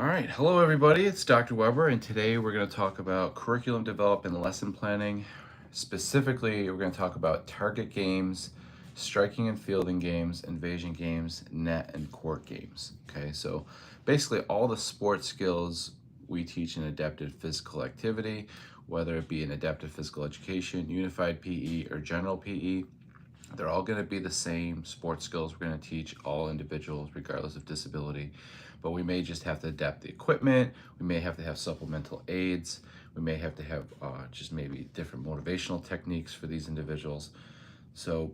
right, hello everybody, it's Dr. Weber, and today we're going to talk about curriculum development and lesson planning. Specifically, we're going to talk about target games, striking and fielding games, invasion games, net and court games. Okay, so basically all the sports skills we teach in adaptive physical activity, whether it be in adaptive physical education, unified PE, or general PE, they're all going to be the same sports skills we're going to teach all individuals regardless of disability, but we may just have to adapt the equipment. We may have to have supplemental aids. We may have to have just maybe different motivational techniques for these individuals. So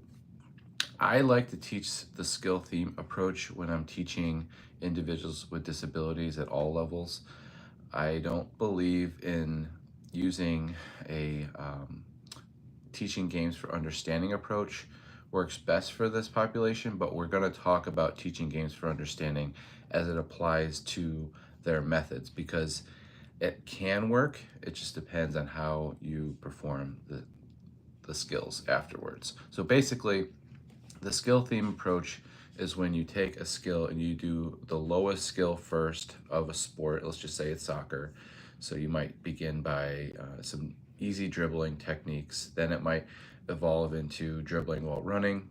I like to teach the skill theme approach when I'm teaching individuals with disabilities at all levels. I don't believe in using a teaching games for understanding approach. Works best for this population, but we're going to talk about teaching games for understanding as it applies to their methods, because it can work. It just depends on how you perform the skills afterwards. So basically, the skill theme approach is when you take a skill and you do the lowest skill first of a sport. Let's just say it's soccer. So you might begin by some easy dribbling techniques. Then it might evolve into dribbling while running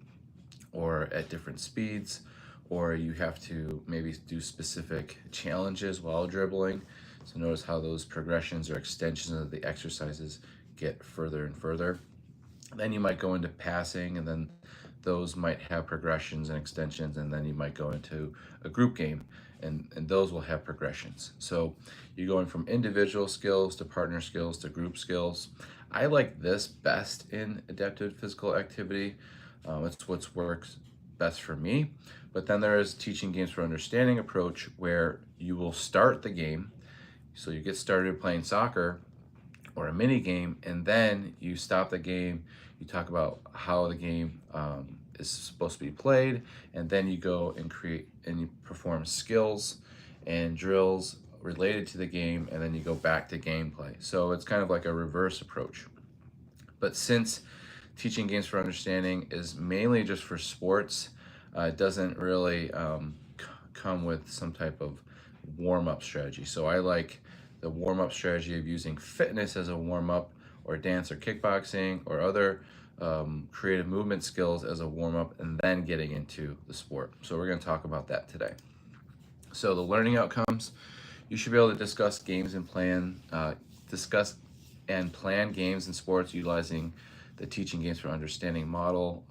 or at different speeds, or you have to maybe do specific challenges while dribbling. So notice how those progressions or extensions of the exercises get further and further. Then you might go into passing, and then those might have progressions and extensions, and then you might go into a group game, and those will have progressions. So you're going from individual skills to partner skills to group skills. I like this best in adaptive physical activity. It's what works best for me. But then there is teaching games for understanding approach, where you will start the game. So you get started playing soccer or a mini game, and then you stop the game. You talk about how the game is supposed to be played, and then you go and create and you perform skills and drills related to the game, and then you go back to gameplay. So it's kind of like a reverse approach. But since teaching games for understanding is mainly just for sports, it doesn't really come with some type of warm-up strategy. So I like the warm-up strategy of using fitness as a warm-up, or dance or kickboxing or other creative movement skills as a warm-up, and then getting into the sport. So we're going to talk about that today. So the learning outcomes, you should be able to discuss and plan games and sports utilizing the teaching games for understanding model.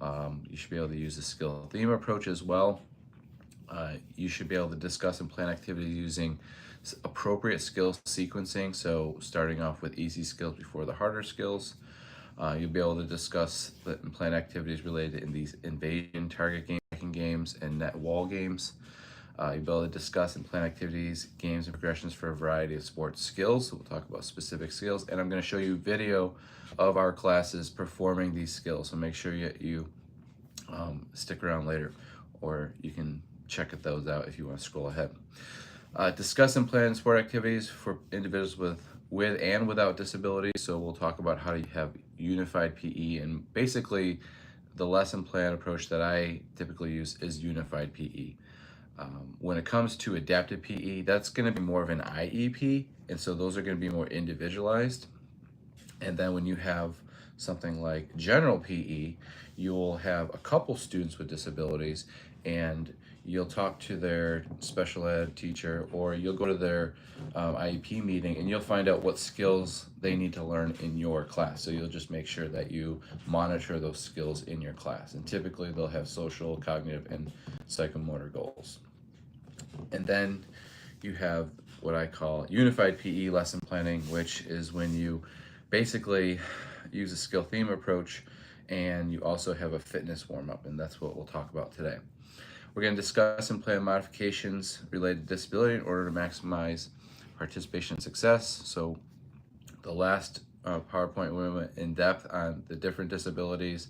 You should be able to use the skill theme approach as well. You should be able to discuss and plan activities using appropriate skill sequencing, so starting off with easy skills before the harder skills. You'll be able to discuss and plan activities related in these invasion, target games, and net wall games. You'll be able to discuss and plan activities, games, and progressions for a variety of sports skills. So we'll talk about specific skills, and I'm going to show you video of our classes performing these skills. So make sure you stick around later, or you can check those out if you want to scroll ahead. Discuss and plan sport activities for individuals with and without disabilities. So we'll talk about how you have unified PE, and basically the lesson plan approach that I typically use is unified PE. When it comes to adaptive PE, that's going to be more of an IEP, and so those are going to be more individualized. And then when you have something like general PE, you'll have a couple students with disabilities, and you'll talk to their special ed teacher, or you'll go to their IEP meeting, and you'll find out what skills they need to learn in your class. So you'll just make sure that you monitor those skills in your class. And typically they'll have social, cognitive, and psychomotor goals. And then you have what I call unified PE lesson planning, which is when you basically use a skill theme approach, and you also have a fitness warm-up, and that's what we'll talk about today. We're going to discuss and plan modifications related to disability in order to maximize participation and success. So the last PowerPoint, we went in depth on the different disabilities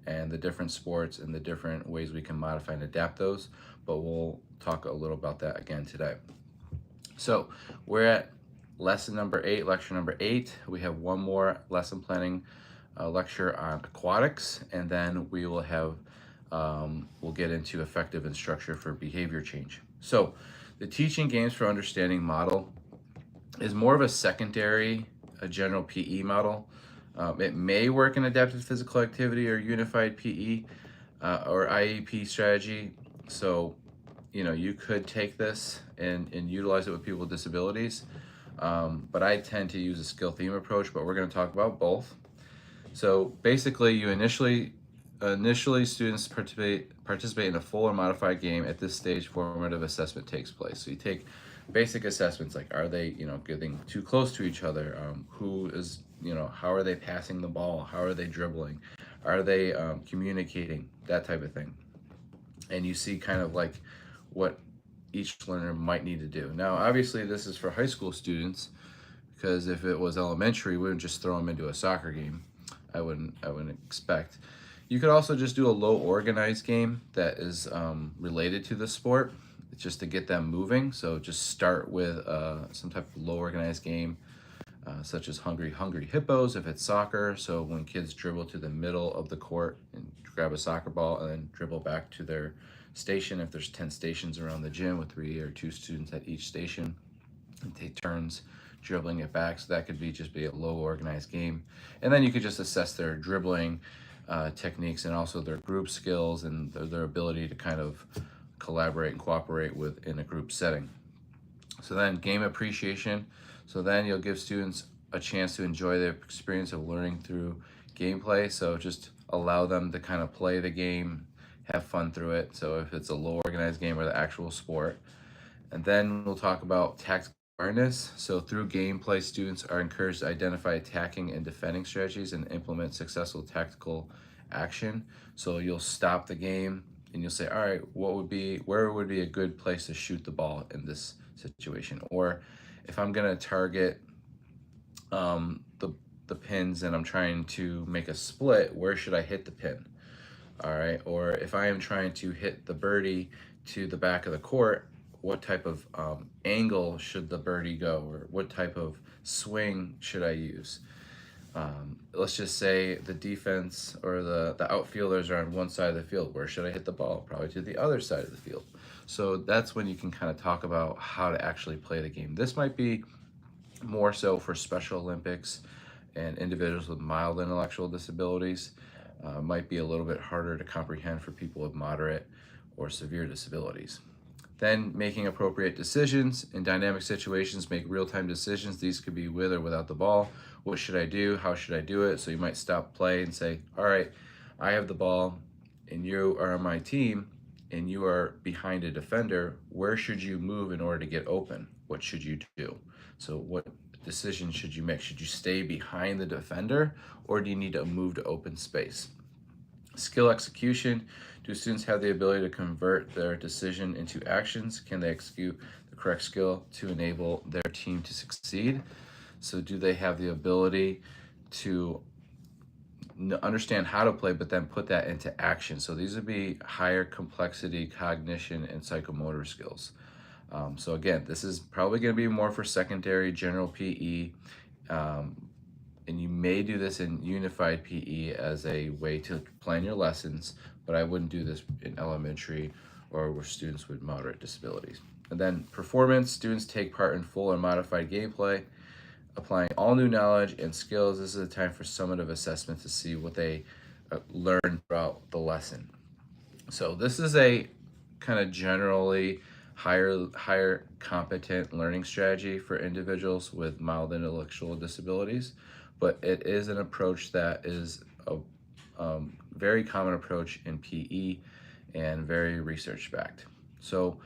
and the different sports and the different ways we can modify and adapt those, but we'll talk a little about that again today. So we're at lecture number 8. We have one more lesson planning lecture on aquatics, and then we will have we'll get into effective and structure for behavior change. So The teaching games for understanding model is more of a secondary, a general PE model. It may work in adaptive physical activity or unified PE or IEP strategy. So, you could take this and utilize it with people with disabilities. But I tend to use a skill theme approach, but we're going to talk about both. So basically, initially students participate in a full or modified game. At this stage, formative assessment takes place. So you take basic assessments like, are they getting too close to each other? Who is how are they passing the ball? How are they dribbling? Are they communicating? That type of thing. And you see kind of like what each learner might need to do. Now, obviously, this is for high school students, because if it was elementary, we wouldn't just throw them into a soccer game. I wouldn't expect. You could also just do a low organized game that is related to the sport, just to get them moving. So just start with some type of low organized game, such as Hungry Hippos if it's soccer. So when kids dribble to the middle of the court and grab a soccer ball and then dribble back to their station, if there's 10 stations around the gym with 3 or 2 students at each station, and take turns dribbling it back. So that could just be a low organized game. And then you could just assess their dribbling techniques and also their group skills and their ability to kind of collaborate and cooperate in a group setting. So then game appreciation. So then you'll give students a chance to enjoy the experience of learning through gameplay. So just allow them to kind of play the game, have fun through it. So if it's a low organized game or the actual sport. And then we'll talk about tactical awareness. So through gameplay, students are encouraged to identify attacking and defending strategies and implement successful tactical action. So you'll stop the game and you'll say, all right, where would be a good place to shoot the ball in this situation? Or if I'm gonna target the pins and I'm trying to make a split, where should I hit the pin? All right. Or if I am trying to hit the birdie to the back of the court, what type of angle should the birdie go, or what type of swing should I use? Let's just say the defense or the outfielders are on one side of the field. Where should I hit the ball? Probably to the other side of the field. So that's when you can kind of talk about how to actually play the game. This might be more so for Special Olympics and individuals with mild intellectual disabilities. Might be a little bit harder to comprehend for people with moderate or severe disabilities. Then making appropriate decisions in dynamic situations, make real-time decisions. These could be with or without the ball. What should I do? How should I do it? So you might stop play and say, all right, I have the ball and you are on my team and you are behind a defender. Where should you move in order to get open? What should you do? So what decision should you make? Should you stay behind the defender, or do you need to move to open space? Skill execution. Do students have the ability to convert their decision into actions? Can they execute the correct skill to enable their team to succeed? So do they have the ability to understand how to play, but then put that into action? So these would be higher complexity cognition and psychomotor skills. So again, this is probably going to be more for secondary general PE. And you may do this in unified PE as a way to plan your lessons, but I wouldn't do this in elementary or with students with moderate disabilities. And then performance, students take part in full or modified gameplay, applying all new knowledge and skills. This is a time for summative assessment to see what they learned throughout the lesson. So this is a kind of generally higher competent learning strategy for individuals with mild intellectual disabilities, but it is an approach that is a very common approach in PE and very research backed. So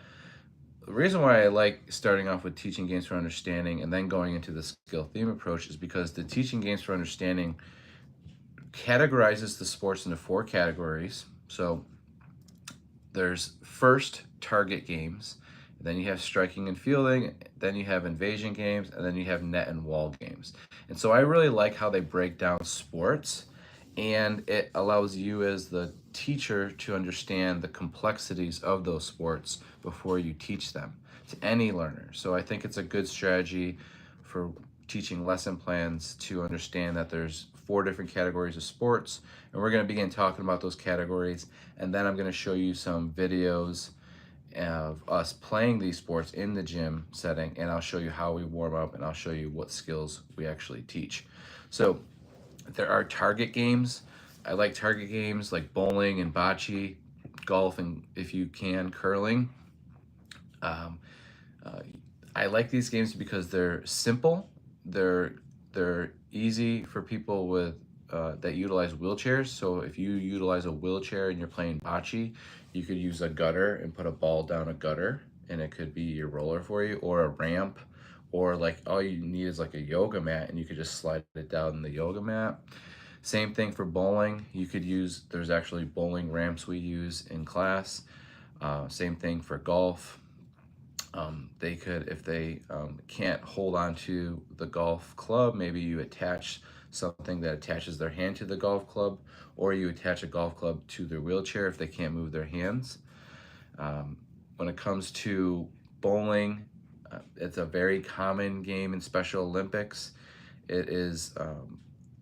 the reason why I like starting off with teaching games for understanding and then going into the skill theme approach is because the teaching games for understanding categorizes the sports into 4 categories. So there's first target games, then you have striking and fielding, then you have invasion games, and then you have net and wall games. And so I really like how they break down sports, and it allows you as the teacher to understand the complexities of those sports before you teach them to any learner. So I think it's a good strategy for teaching lesson plans to understand that there's 4 different categories of sports, and we're going to begin talking about those categories, and then I'm going to show you some videos of us playing these sports in the gym setting, and I'll show you how we warm up, and I'll show you what skills we actually teach. So there are target games. I like target games like bowling and bocce, golf, and if you can, curling. Um, uh, I like these games because they're simple. They're they're easy for people with that utilize wheelchairs. So if you utilize a wheelchair and you're playing bocce, you could use a gutter and put a ball down a gutter, and it could be your roller for you, or a ramp, or like all you need is like a yoga mat, and you could just slide it down the yoga mat. Same thing for bowling. You could use, there's actually bowling ramps we use in class. Same thing for golf. They could, if they can't hold on to the golf club, maybe you attach something that attaches their hand to the golf club, or you attach a golf club to their wheelchair if they can't move their hands. When it comes to bowling, it's a very common game in Special Olympics. It is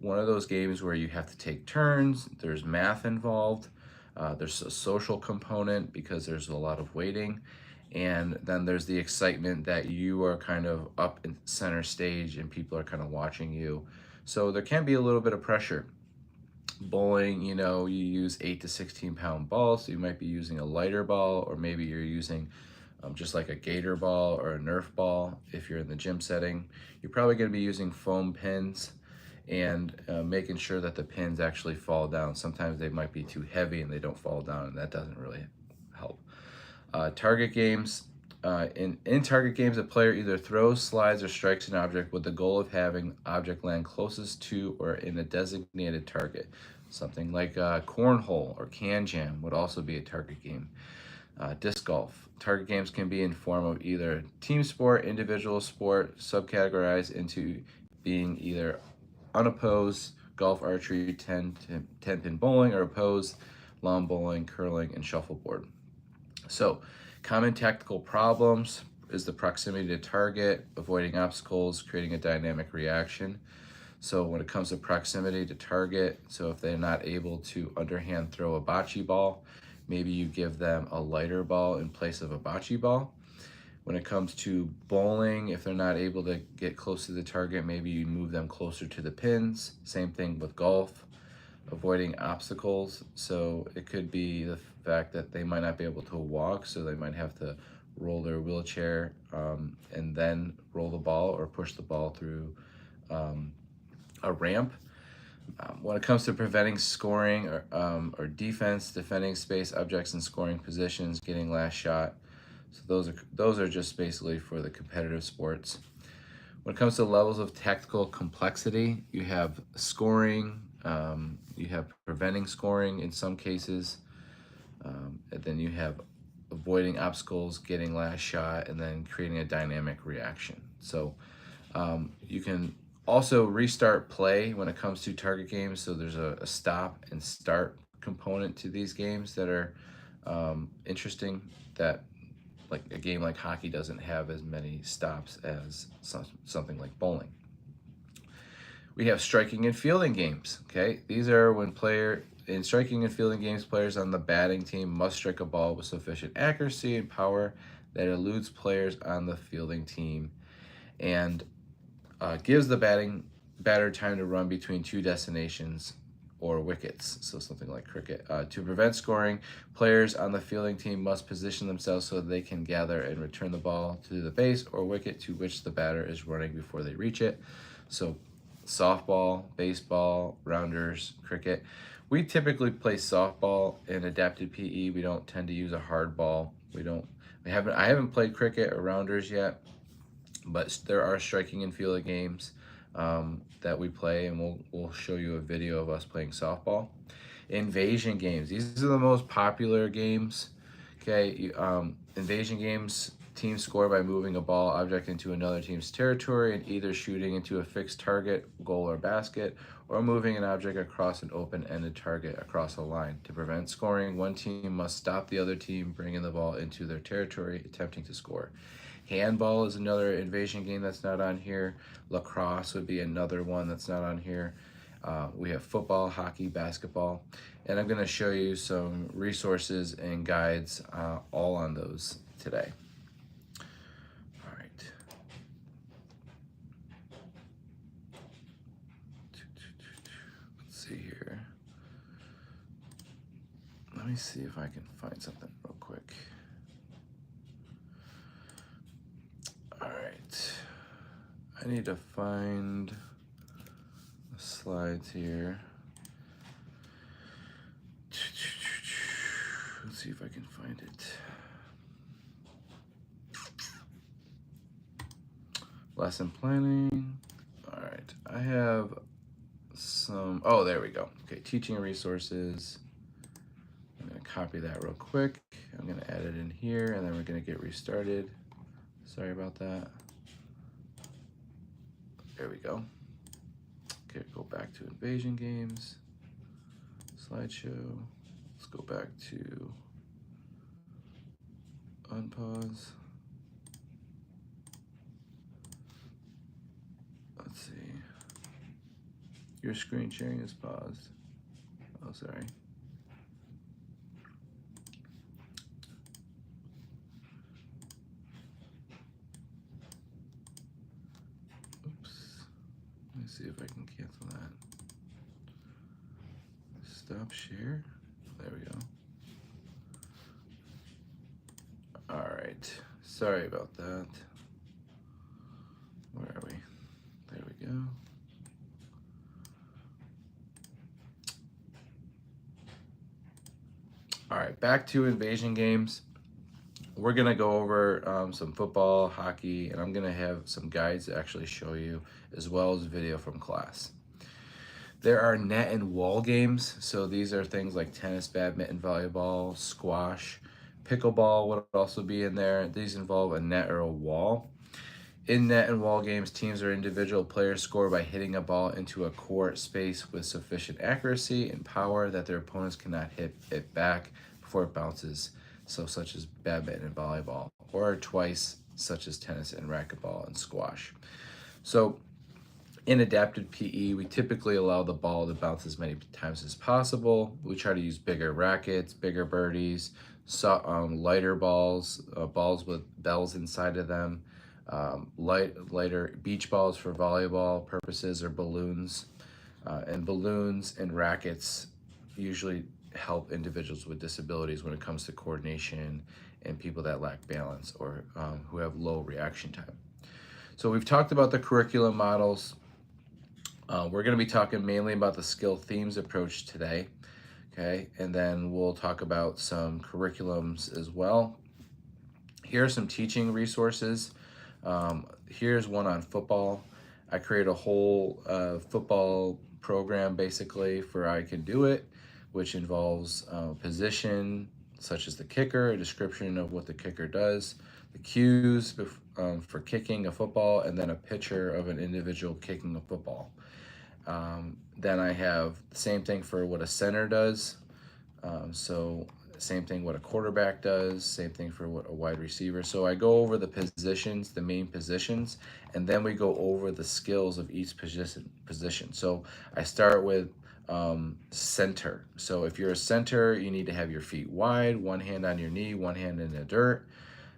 one of those games where you have to take turns, there's math involved, there's a social component because there's a lot of waiting, and then there's the excitement that you are kind of up in center stage and people are kind of watching you. So there can be a little bit of pressure. Bowling, you know, you use 8 to 16 pound balls, so you might be using a lighter ball, or maybe you're using just like a gator ball or a Nerf ball. If you're in the gym setting, you're probably going to be using foam pins and making sure that the pins actually fall down. Sometimes they might be too heavy and they don't fall down, and that doesn't really help. Target games. In target games, a player either throws, slides, or strikes an object with the goal of having object land closest to or in a designated target. Something like cornhole or can jam would also be a target game. Disc golf. Target games can be in form of either team sport, individual sport, subcategorized into being either unopposed, golf, archery, 10-pin bowling, or opposed, lawn bowling, curling, and shuffleboard. So, common tactical problems is the proximity to target, avoiding obstacles, creating a dynamic reaction. So when it comes to proximity to target, so if they're not able to underhand throw a bocce ball, maybe you give them a lighter ball in place of a bocce ball. When it comes to bowling, if they're not able to get close to the target, maybe you move them closer to the pins. Same thing with golf. Avoiding obstacles, so it could be the fact that they might not be able to walk, so they might have to roll their wheelchair and then roll the ball or push the ball through a ramp. When it comes to preventing scoring or defense, defending space, objects, and scoring positions, getting last shot. So those are just basically for the competitive sports. When it comes to levels of tactical complexity, you have scoring, you have preventing scoring in some cases, and then you have avoiding obstacles, getting last shot, and then creating a dynamic reaction. So you can also restart play when it comes to target games. So there's a stop and start component to these games that are interesting, that like a game like hockey doesn't have as many stops as something like bowling. We have striking and fielding games. Okay, these are when in striking and fielding games, players on the batting team must strike a ball with sufficient accuracy and power that eludes players on the fielding team, and gives the batter time to run between two destinations or wickets, so something like cricket. To prevent scoring, players on the fielding team must position themselves so they can gather and return the ball to the base or wicket to which the batter is running before they reach it. So softball, baseball, rounders, cricket. We typically play softball in adapted PE. We don't tend to use a hard ball. I haven't played cricket or rounders yet, but there are striking and fielding games that we play, and we'll show you a video of us playing softball. Invasion games. These are the most popular games. Okay, invasion games, teams score by moving a ball object into another team's territory and either shooting into a fixed target, goal, or basket, or moving an object across an open-ended target across a line. To prevent scoring, one team must stop the other team bringing the ball into their territory, attempting to score. Handball is another invasion game that's not on here. Lacrosse would be another one that's not on here. We have football, hockey, basketball, and I'm going to show you some resources and guides all on those today. All right. Let's see here. Let me see if I can find something real quick. All right. I need to find the slides here. Let's see if I can find it. Lesson planning. All right. I have some, oh, there we go. Okay, teaching resources. I'm going to copy that real quick. I'm going to add it in here, and then we're going to get restarted. Sorry about that. There we go. Okay, go back to invasion games, slideshow. Let's go back to unpause. Let's see. Your screen sharing is paused. Oh, sorry. Oops. Let me see if I can cancel that. Stop share. There we go. All right. Sorry about that. Where are we? There we go. All right, back to invasion games. We're gonna go over some football, hockey, and I'm gonna have some guides to actually show you, as well as video from class. There are net and wall games, so these are things like tennis, badminton, volleyball, squash. Pickleball would also be in there. These involve a net or a wall. In net and wall games, teams or individual players score by hitting a ball into a court space with sufficient accuracy and power that their opponents cannot hit it back before it bounces, so such as badminton and volleyball, or twice, such as tennis and racquetball and squash. So in adapted PE, we typically allow the ball to bounce as many times as possible. We try to use bigger rackets, bigger birdies, lighter balls, balls with bells inside of them, lighter beach balls for volleyball purposes, or balloons. And balloons and rackets usually help individuals with disabilities when it comes to coordination and people that lack balance or who have low reaction time. So we've talked about the curriculum models. We're going to be talking mainly about the skill themes approach today, okay? And then we'll talk about some curriculums as well. Here are some teaching resources. Here's one on football. I create a whole football program basically for I Can Do It, which involves position, such as the kicker, a description of what the kicker does, the cues for kicking a football, and then a picture of an individual kicking a football. Then I have the same thing for what a center does. So same thing what a quarterback does, same thing for what a wide receiver. So I go over the positions, the main positions, and then we go over the skills of each position. So I start with center. So if you're a center, you need to have your feet wide, one hand on your knee, one hand in the dirt.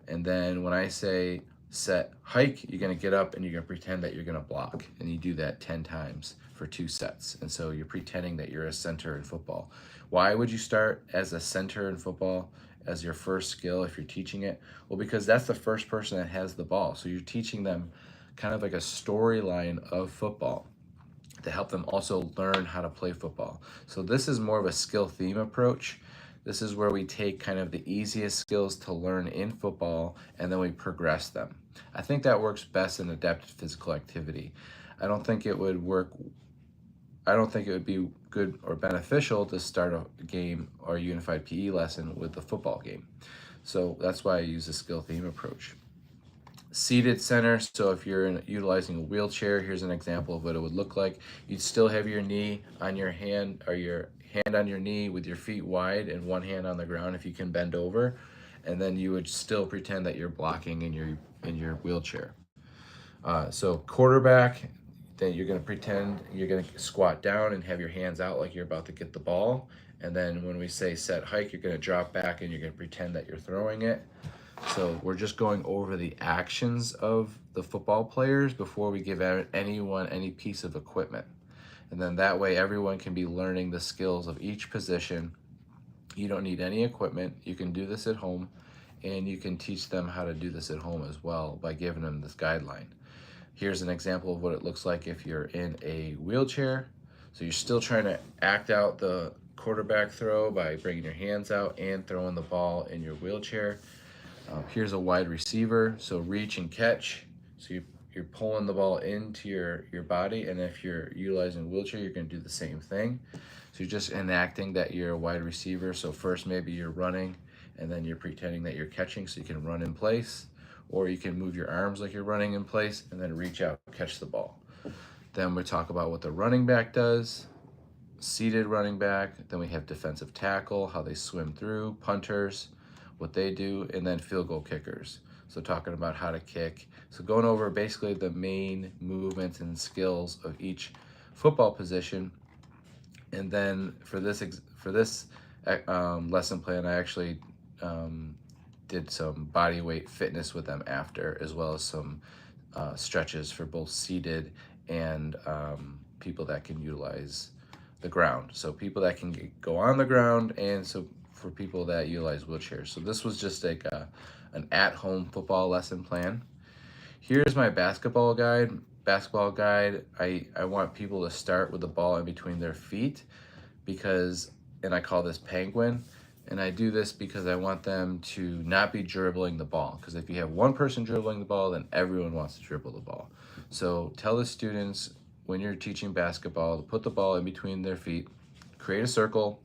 And then when I say set hike, you're gonna get up and you're gonna pretend that you're gonna block. And you do that 10 times for 2 sets. And so you're pretending that you're a center in football. Why would you start as a center in football as your first skill if you're teaching it? Well, because that's the first person that has the ball. So you're teaching them kind of like a storyline of football to help them also learn how to play football. So this is more of a skill theme approach. This is where we take kind of the easiest skills to learn in football and then we progress them. I think that works best in adapted physical activity. I don't think it would be good or beneficial to start a game or a unified PE lesson with the football game. So that's why I use a skill theme approach. Seated center, so if you're utilizing a wheelchair, here's an example of what it would look like. You'd still have your knee on your hand, or your hand on your knee with your feet wide and one hand on the ground if you can bend over, and then you would still pretend that you're blocking in your wheelchair. So quarterback, Then you're going to pretend you're going to squat down and have your hands out like you're about to get the ball. And then when we say set hike, you're going to drop back and you're going to pretend that you're throwing it. So we're just going over the actions of the football players before we give anyone any piece of equipment. And then that way everyone can be learning the skills of each position. You don't need any equipment. You can do this at home, and you can teach them how to do this at home as well by giving them this guideline. Here's an example of what it looks like if you're in a wheelchair. So you're still trying to act out the quarterback throw by bringing your hands out and throwing the ball in your wheelchair. Here's a wide receiver, so reach and catch. So you're pulling the ball into your body, and if you're utilizing a wheelchair, you're going to do the same thing. So you're just enacting that you're a wide receiver. So first maybe you're running, and then you're pretending that you're catching so you can run in place, or you can move your arms like you're running in place and then reach out, catch the ball. Then we talk about what the running back does, seated running back. Then we have defensive tackle, how they swim through, punters, what they do, and then field goal kickers. So talking about how to kick. So going over basically the main movements and skills of each football position. And then for this lesson plan, I actually did some body weight fitness with them after, as well as some stretches for both seated and people that can utilize the ground. So people that can go on the ground, and so for people that utilize wheelchairs. So this was just like an at-home football lesson plan. Here's my basketball guide. I want people to start with the ball in between their feet and I call this penguin. And I do this because I want them to not be dribbling the ball. Because if you have one person dribbling the ball, then everyone wants to dribble the ball. So tell the students when you're teaching basketball to put the ball in between their feet, create a circle,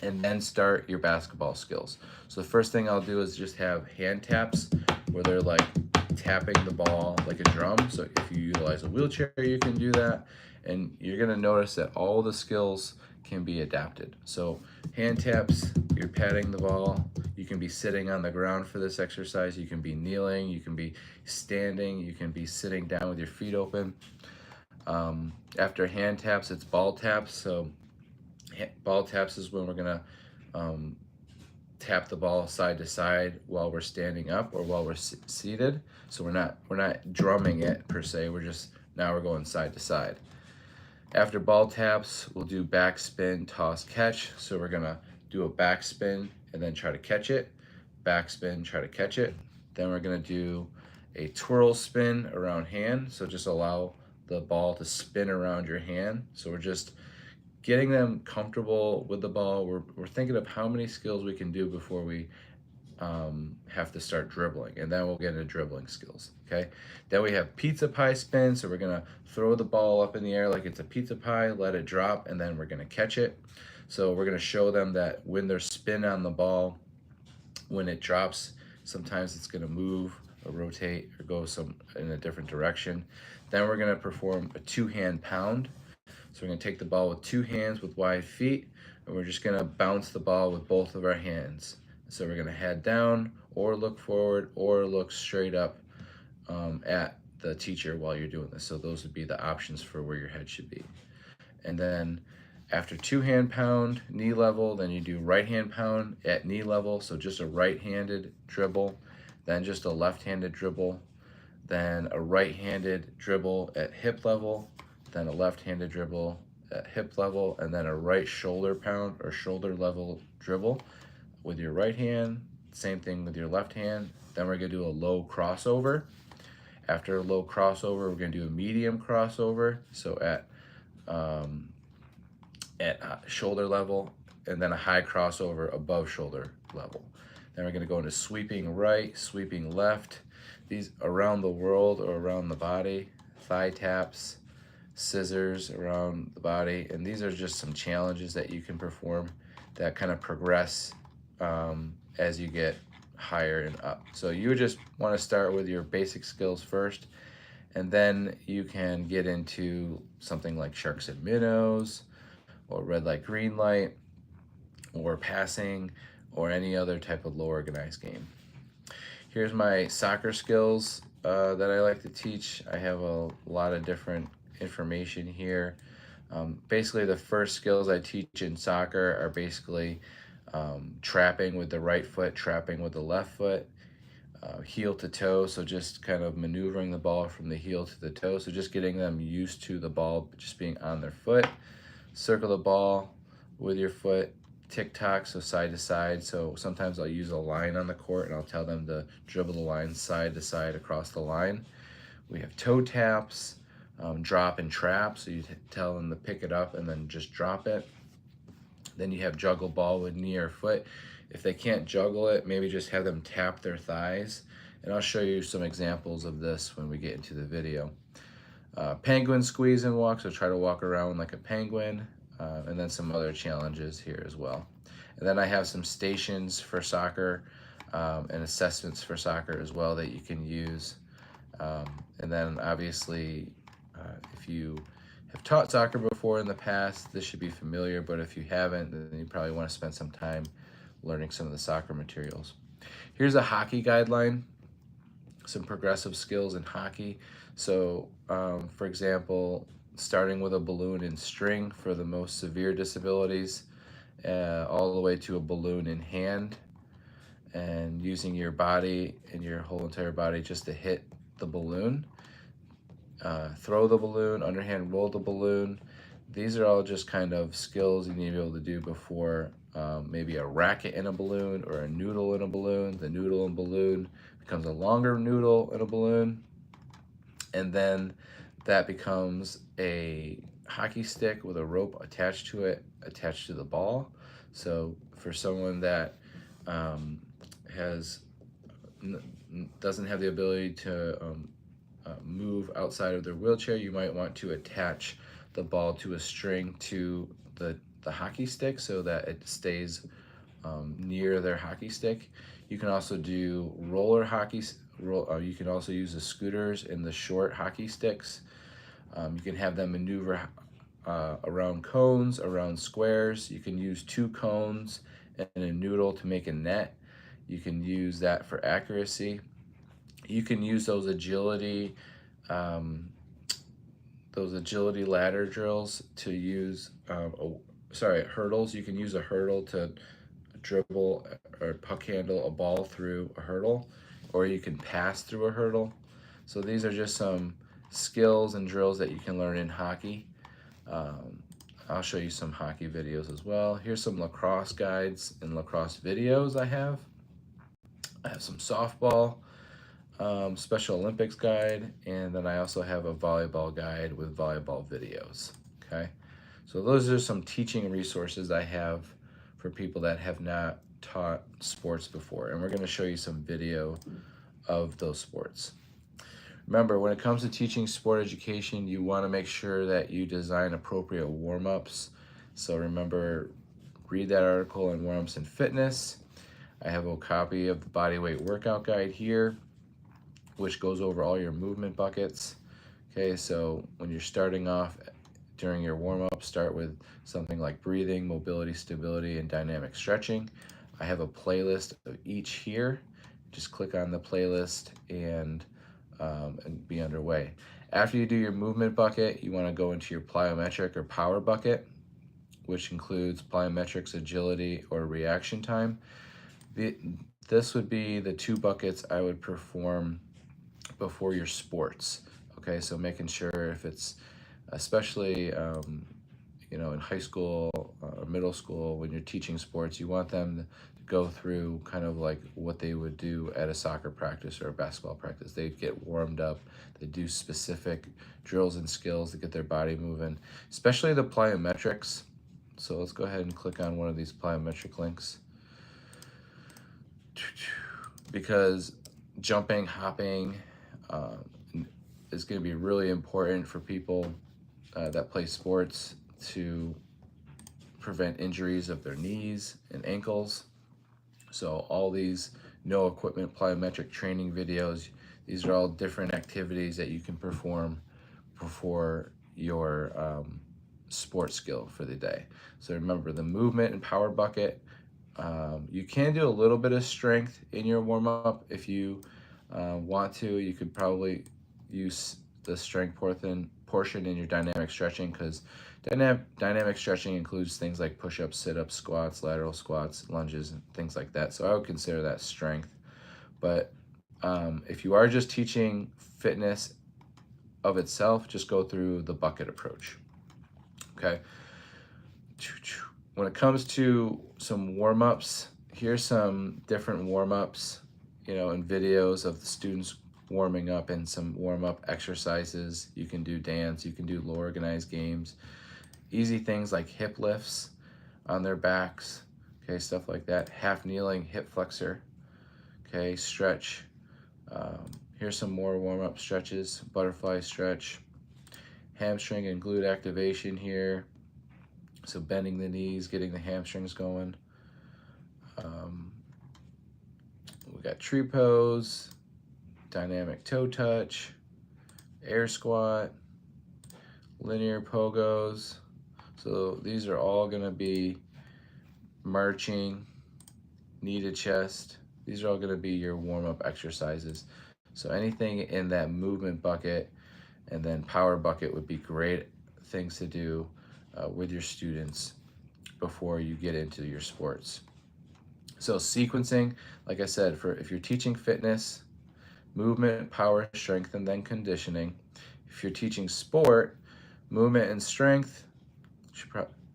and then start your basketball skills. So the first thing I'll do is just have hand taps where they're like tapping the ball like a drum. So if you utilize a wheelchair, you can do that. And you're gonna notice that all the skills can be adapted. So hand taps, you're patting the ball. You can be sitting on the ground for this exercise. You can be kneeling, you can be standing, you can be sitting down with your feet open. After hand taps, it's ball taps. So ball taps is when we're gonna tap the ball side to side while we're standing up or while we're seated. So we're not drumming it per se. Now we're going side to side. After ball taps, we'll do backspin, toss, catch. So we're gonna do a backspin and then try to catch it. Backspin, try to catch it. Then we're gonna do a twirl spin around hand. So just allow the ball to spin around your hand. So we're just getting them comfortable with the ball. We're thinking of how many skills we can do before we have to start dribbling, and then we'll get into dribbling skills. Okay, then we have pizza pie spin. So we're gonna throw the ball up in the air like it's a pizza pie, let it drop, and then we're gonna catch it. So we're gonna show them that when there's spin on the ball, when it drops, sometimes it's gonna move or rotate or go in a different direction. Then we're gonna perform a two-hand pound. So we're gonna take the ball with two hands with wide feet, and we're just gonna bounce the ball with both of our hands. So we're gonna head down or look forward or look straight up at the teacher while you're doing this. So those would be the options for where your head should be. And then after two-hand pound, knee level, then you do right-hand pound at knee level. So just a right-handed dribble, then just a left-handed dribble, then a right-handed dribble at hip level, then a left-handed dribble at hip level, and then a right shoulder pound or shoulder level dribble with your right hand. Same thing with your left hand. Then we're gonna do a low crossover. After a low crossover, we're gonna do a medium crossover. So at shoulder level, and then a high crossover above shoulder level. Then we're gonna go into sweeping right, sweeping left. These around the world or around the body, thigh taps, scissors around the body. And these are just some challenges that you can perform that kind of progress as you get higher and up. So you just want to start with your basic skills first, and then you can get into something like sharks and minnows or red light, green light, or passing, or any other type of low organized game. Here's my soccer skills that I like to teach. I have a lot of different information here. Basically, the first skills I teach in soccer are basically trapping with the right foot, trapping with the left foot, heel to toe, so just kind of maneuvering the ball from the heel to the toe, so just getting them used to the ball just being on their foot. Circle the ball with your foot, tick-tock, so side to side. So sometimes I'll use a line on the court and I'll tell them to dribble the line side to side across the line. We have toe taps, drop and trap, so you tell them to pick it up and then just drop it. Then you have juggle ball with knee or foot. If they can't juggle it, maybe just have them tap their thighs. And I'll show you some examples of this when we get into the video. Penguin squeeze and walk, so try to walk around like a penguin, and then some other challenges here as well. And then I have some stations for soccer and assessments for soccer as well that you can use. And then obviously, if you have taught soccer before in the past, this should be familiar, but if you haven't, then you probably want to spend some time learning some of the soccer materials. Here's a hockey guideline, some progressive skills in hockey. So, for example, starting with a balloon and string for the most severe disabilities, all the way to a balloon in hand, and using your body and your whole entire body just to hit the balloon. Throw the balloon, underhand roll the balloon. These are all just kind of skills you need to be able to do before maybe a racket in a balloon or a noodle in a balloon. The noodle and balloon becomes a longer noodle in a balloon, and then that becomes a hockey stick with a rope attached to it, attached to the ball. So for someone that doesn't have the ability to move outside of their wheelchair, you might want to attach the ball to a string to the hockey stick so that it stays near their hockey stick. You can also do roller hockey. You can also use the scooters and the short hockey sticks. You can have them maneuver around cones, around squares. You can use 2 cones and a noodle to make a net. You can use that for accuracy. You can use those agility ladder drills to use, hurdles. You can use a hurdle to dribble or puck handle a ball through a hurdle, or you can pass through a hurdle. So these are just some skills and drills that you can learn in hockey. I'll show you some hockey videos as well. Here's some lacrosse guides and lacrosse videos I have. I have some softball, Special Olympics guide, and then I also have a volleyball guide with volleyball videos, okay? So those are some teaching resources I have for people that have not taught sports before, and we're gonna show you some video of those sports. Remember, when it comes to teaching sport education, you wanna make sure that you design appropriate warm-ups. So remember, read that article in Warm-Ups in Fitness. I have a copy of the Bodyweight Workout Guide here, which goes over all your movement buckets. Okay, so when you're starting off during your warm-up, start with something like breathing, mobility, stability, and dynamic stretching. I have a playlist of each here. Just click on the playlist and be underway. After you do your movement bucket, you want to go into your plyometric or power bucket, which includes plyometrics, agility, or reaction time. This would be the 2 buckets I would perform before your sports. Okay, so making sure if it's, especially in high school or middle school, when you're teaching sports, you want them to go through kind of like what they would do at a soccer practice or a basketball practice. They get warmed up, they do specific drills and skills to get their body moving, especially the plyometrics. So let's go ahead and click on one of these plyometric links, because jumping, hopping is going to be really important for people that play sports to prevent injuries of their knees and ankles. So all these no equipment plyometric training videos, these are all different activities that you can perform before your sports skill for the day. So remember, the movement and power bucket. You can do a little bit of strength in your warm-up if you want to. You could probably use the strength portion in your dynamic stretching, because dynamic stretching includes things like push-ups, sit-ups, squats, lateral squats, lunges, and things like that. So I would consider that strength. But if you are just teaching fitness of itself, just go through the bucket approach. Okay. When it comes to some warm-ups, here's some different warm-ups, and videos of the students warming up and some warm-up exercises. You can do dance, you can do low organized games, easy things like hip lifts on their backs, okay, stuff like that. Half kneeling hip flexor, okay, stretch. Here's some more warm-up stretches, butterfly stretch, hamstring and glute activation here. So bending the knees, getting the hamstrings going. We got tree pose, dynamic toe touch, air squat, linear pogos. So these are all going to be marching, knee to chest. These are all going to be your warm-up exercises. So anything in that movement bucket and then power bucket would be great things to do with your students before you get into your sports. So sequencing, like I said, for if you're teaching fitness, movement, power, strength, and then conditioning. If you're teaching sport, movement and strength,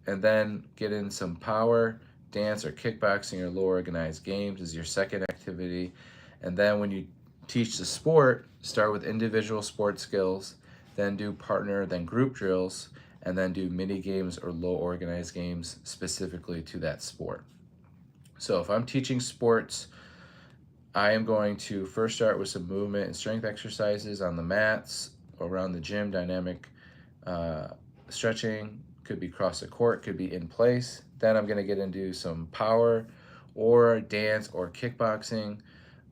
and then get in some power, dance or kickboxing or low organized games is your second activity. And then when you teach the sport, start with individual sport skills, then do partner, then group drills, and then do mini games or low organized games specifically to that sport. So if I'm teaching sports, I am going to first start with some movement and strength exercises on the mats, around the gym, dynamic stretching, could be across the court, could be in place. Then I'm gonna get into some power or dance or kickboxing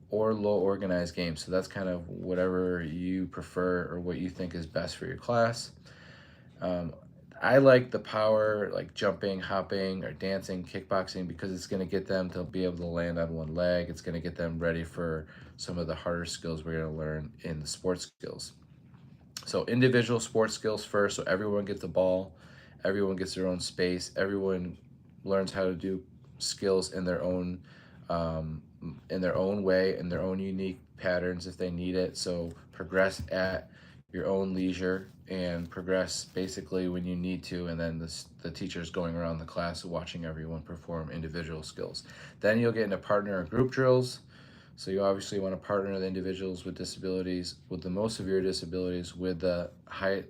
or low organized games. So that's kind of whatever you prefer or what you think is best for your class. I like the power, like jumping, hopping, or dancing, kickboxing, because it's going to get them to be able to land on one leg. It's going to get them ready for some of the harder skills we're going to learn in the sports skills. So individual sports skills first, so everyone gets the ball, everyone gets their own space, everyone learns how to do skills in their own way, in their own unique patterns if they need it. So progress at your own leisure and progress basically when you need to, and then the teacher's going around the class watching everyone perform individual skills. Then you'll get into partner or group drills. So you obviously want to partner the individuals with disabilities, with the most severe disabilities, with the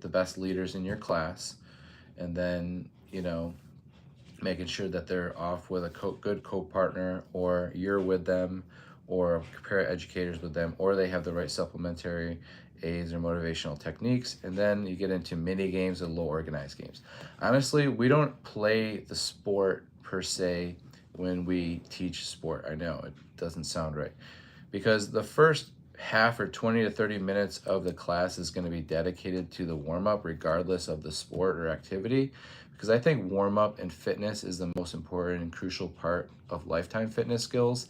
best leaders in your class, and then making sure that they're off with a good co-partner, or you're with them, or para-educators with them, or they have the right supplementary aids or motivational techniques. And then you get into mini games and low organized games. Honestly, we don't play the sport per se when we teach sport. I know it doesn't sound right, because the first half or 20 to 30 minutes of the class is going to be dedicated to the warm-up regardless of the sport or activity, because I think warm-up and fitness is the most important and crucial part of lifetime fitness skills.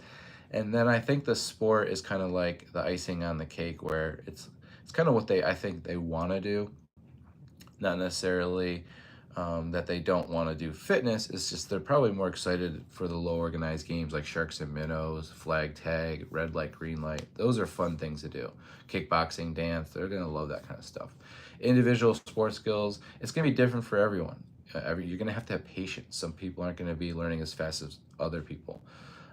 And then I think the sport is kind of like the icing on the cake, where it's kind of what I think they want to do, not necessarily that they don't want to do fitness. It's just they're probably more excited for the low organized games like sharks and minnows, flag tag, red light, green light. Those are fun things to do. Kickboxing, dance, they're going to love that kind of stuff. Individual sports skills, it's going to be different for everyone. You're going to have patience. Some people aren't going to be learning as fast as other people.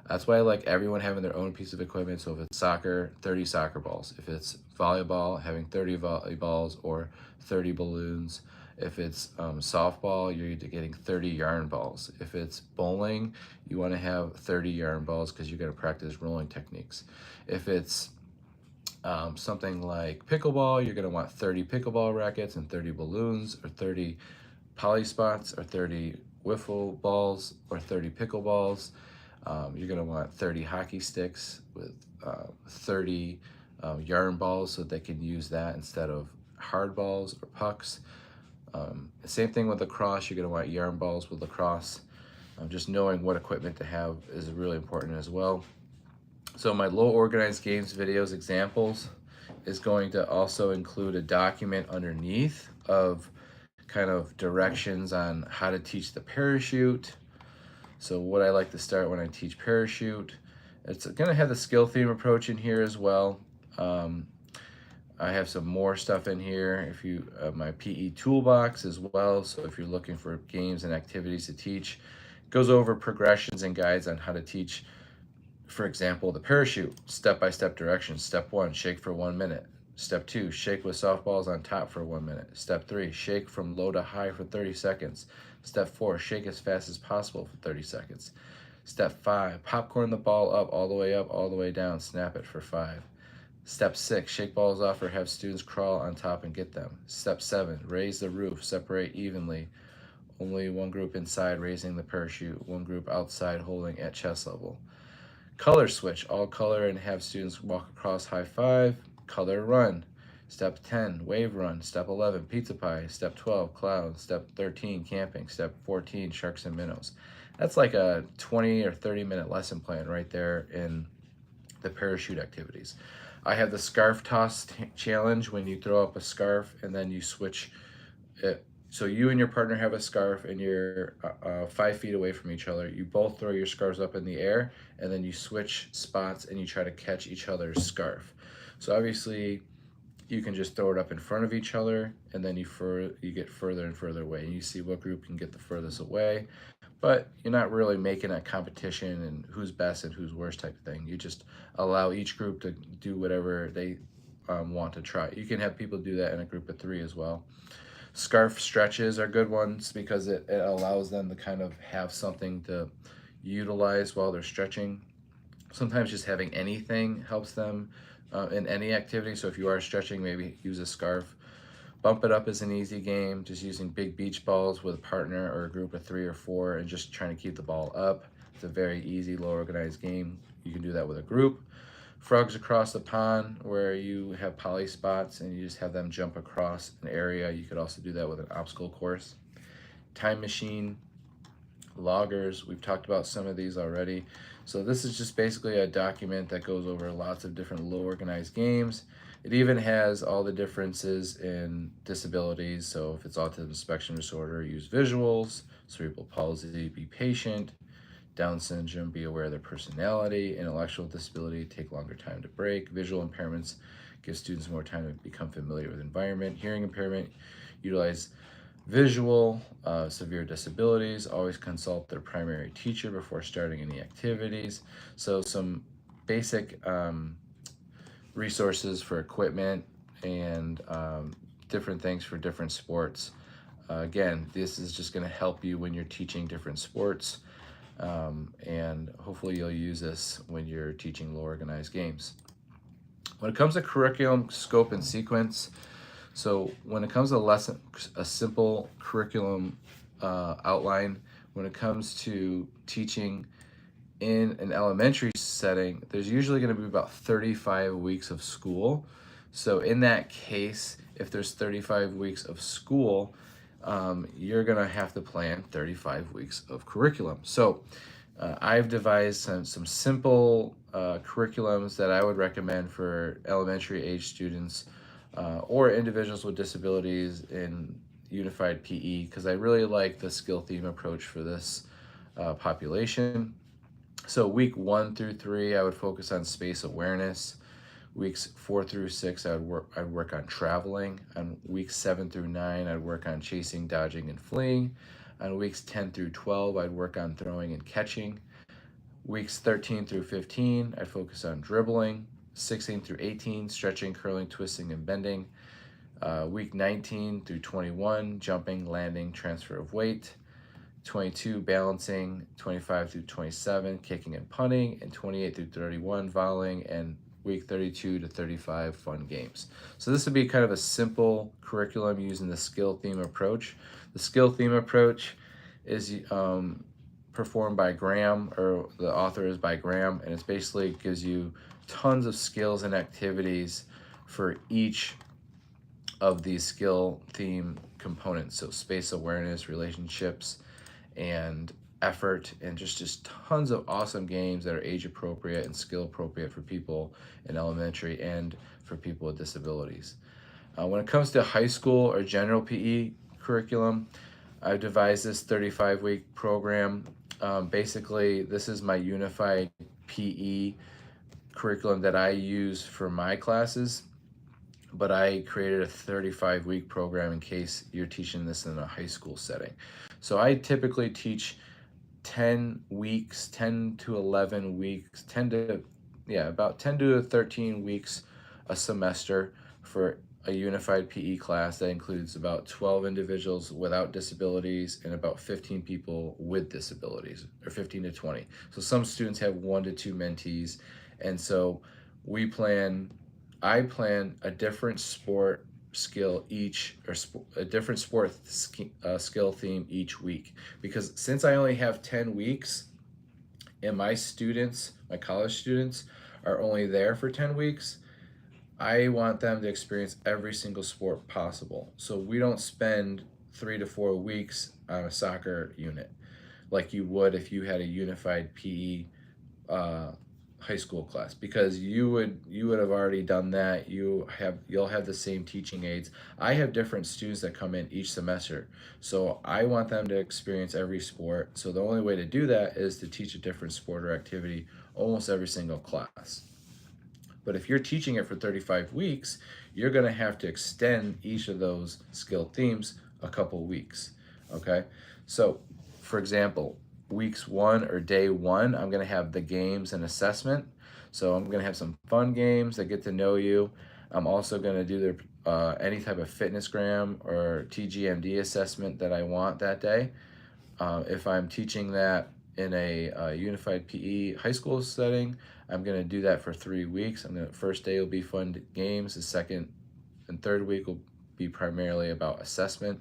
That's why I like everyone having their own piece of equipment. So if it's soccer, 30 soccer balls. If it's volleyball, having 30 volleyballs or 30 balloons. If it's softball, you're getting 30 yarn balls. If it's bowling, you want to have 30 yarn balls because you're going to practice rolling techniques. If it's something like pickleball, you're going to want 30 pickleball rackets and 30 balloons, or 30 poly spots, or 30 wiffle balls, or 30 pickleballs. You're going to want 30 hockey sticks with 30 yarn balls, so they can use that instead of hard balls or pucks. Same thing with lacrosse. You're going to want yarn balls with lacrosse. Just knowing what equipment to have is really important as well. So my low organized games videos examples is going to also include a document underneath of kind of directions on how to teach the parachute. So what I like to start when I teach parachute, it's going to have the skill theme approach in here as well. Um, I have some more stuff in here. If you my PE toolbox as well. So if you're looking for games and activities to teach, it goes over progressions and guides on how to teach. For example, the parachute, step-by-step directions. Step 1, shake for 1 minute. Step 2, shake with softballs on top for 1 minute. Step 3, shake from low to high for 30 seconds. Step 4, shake as fast as possible for 30 seconds. Step 5, popcorn the ball up, all the way down, snap it for 5. Step 6, shake balls off or have students crawl on top and get them. Step 7, raise the roof, separate evenly. Only one group inside raising the parachute, one group outside holding at chest level. Color switch, all color and have students walk across, high five. Color run. Step 10, wave run. Step 11, pizza pie. Step 12, cloud. Step 13, camping. Step 14, sharks and minnows. That's like a 20 or 30-minute lesson plan right there in the parachute activities. I have the scarf toss challenge, when you throw up a scarf and then you switch it. So you and your partner have a scarf and you're 5 feet away from each other. You both throw your scarves up in the air and then you switch spots and you try to catch each other's scarf. So obviously you can just throw it up in front of each other and then you get further and further away and you see what group can get the furthest away. But you're not really making a competition and who's best and who's worst type of thing. You just allow each group to do whatever they want to try. You can have people do that in a group of 3 as well. Scarf stretches are good ones because it allows them to kind of have something to utilize while they're stretching. Sometimes just having anything helps them in any activity. So if you are stretching, maybe use a scarf. Bump it up is an easy game, just using big beach balls with a partner or a group of 3 or 4 and just trying to keep the ball up. It's a very easy, low organized game. You can do that with a group. Frogs across the pond, where you have poly spots and you just have them jump across an area. You could also do that with an obstacle course. Time machine, loggers, we've talked about some of these already. So this is just basically a document that goes over lots of different low organized games. It even has all the differences in disabilities. So if it's autism spectrum disorder, use visuals. Cerebral palsy, be patient. Down syndrome, be aware of their personality. Intellectual disability, take longer time to break. Visual impairments, give students more time to become familiar with the environment. Hearing impairment, utilize visual. Severe disabilities, always consult their primary teacher before starting any activities. So some basic resources for equipment and different things for different sports. Again, this is just going to help you when you're teaching different sports. And hopefully you'll use this when you're teaching low organized games. When it comes to curriculum, scope, and sequence, so when it comes to a simple curriculum outline, when it comes to teaching in an elementary setting, there's usually going to be about 35 weeks of school. So in that case, if there's 35 weeks of school, you're going to have to plan 35 weeks of curriculum. So I've devised some simple curriculums that I would recommend for elementary age students or individuals with disabilities in unified PE, because I really like the skill theme approach for this population. So week 1 through 3, I would focus on space awareness. Weeks 4 through 6, I'd work on traveling. On weeks 7 through 9, I'd work on chasing, dodging, and fleeing. On weeks 10 through 12, I'd work on throwing and catching. Weeks 13 through 15, I'd focus on dribbling. 16 through 18, stretching, curling, twisting, and bending. Week 19 through 21, jumping, landing, transfer of weight. 22, balancing. 25 through 27, kicking and punting. And 28 through 31, volleying. And week 32 to 35, fun games. So this would be kind of a simple curriculum using the skill theme approach. The skill theme approach is performed by Graham, or the author is by Graham, and it basically gives you tons of skills and activities for each of these skill theme components. So space awareness, relationships, and effort, and just tons of awesome games that are age appropriate and skill appropriate for people in elementary and for people with disabilities. When it comes to high school or general PE curriculum, I've devised this 35-week program. Basically, this is my unified PE curriculum that I use for my classes, but I created a 35-week program in case you're teaching this in a high school setting. So I typically teach 10 weeks, 10 to 11 weeks, 10 to, yeah, about 10 to 13 weeks a semester for a unified PE class that includes about 12 individuals without disabilities and about 15 people with disabilities, or 15 to 20. So some students have 1 to 2 mentees. And so we plan, I plan a different sport skill each, or a different skill theme each week. Because since I only have 10 weeks and my students, my college students, are only there for 10 weeks, I want them to experience every single sport possible. So we don't spend 3 to 4 weeks on a soccer unit like you would if you had a unified PE high school class, because you would have already done that. You'll have the same teaching aids. I have different students that come in each semester, so I want them to experience every sport. So the only way to do that is to teach a different sport or activity almost every single class. But if you're teaching it for 35 weeks, you're going to have to extend each of those skill themes a couple weeks. Okay? So, for example, weeks 1 or day 1, I'm going to have the games and assessment. So, I'm going to have some fun games that get to know you. I'm also going to do any type of fitnessgram or TGMD assessment that I want that day. If I'm teaching that in a unified PE high school setting, I'm going to do that for 3 weeks. First day will be fun games. The second and third week will be primarily about assessment.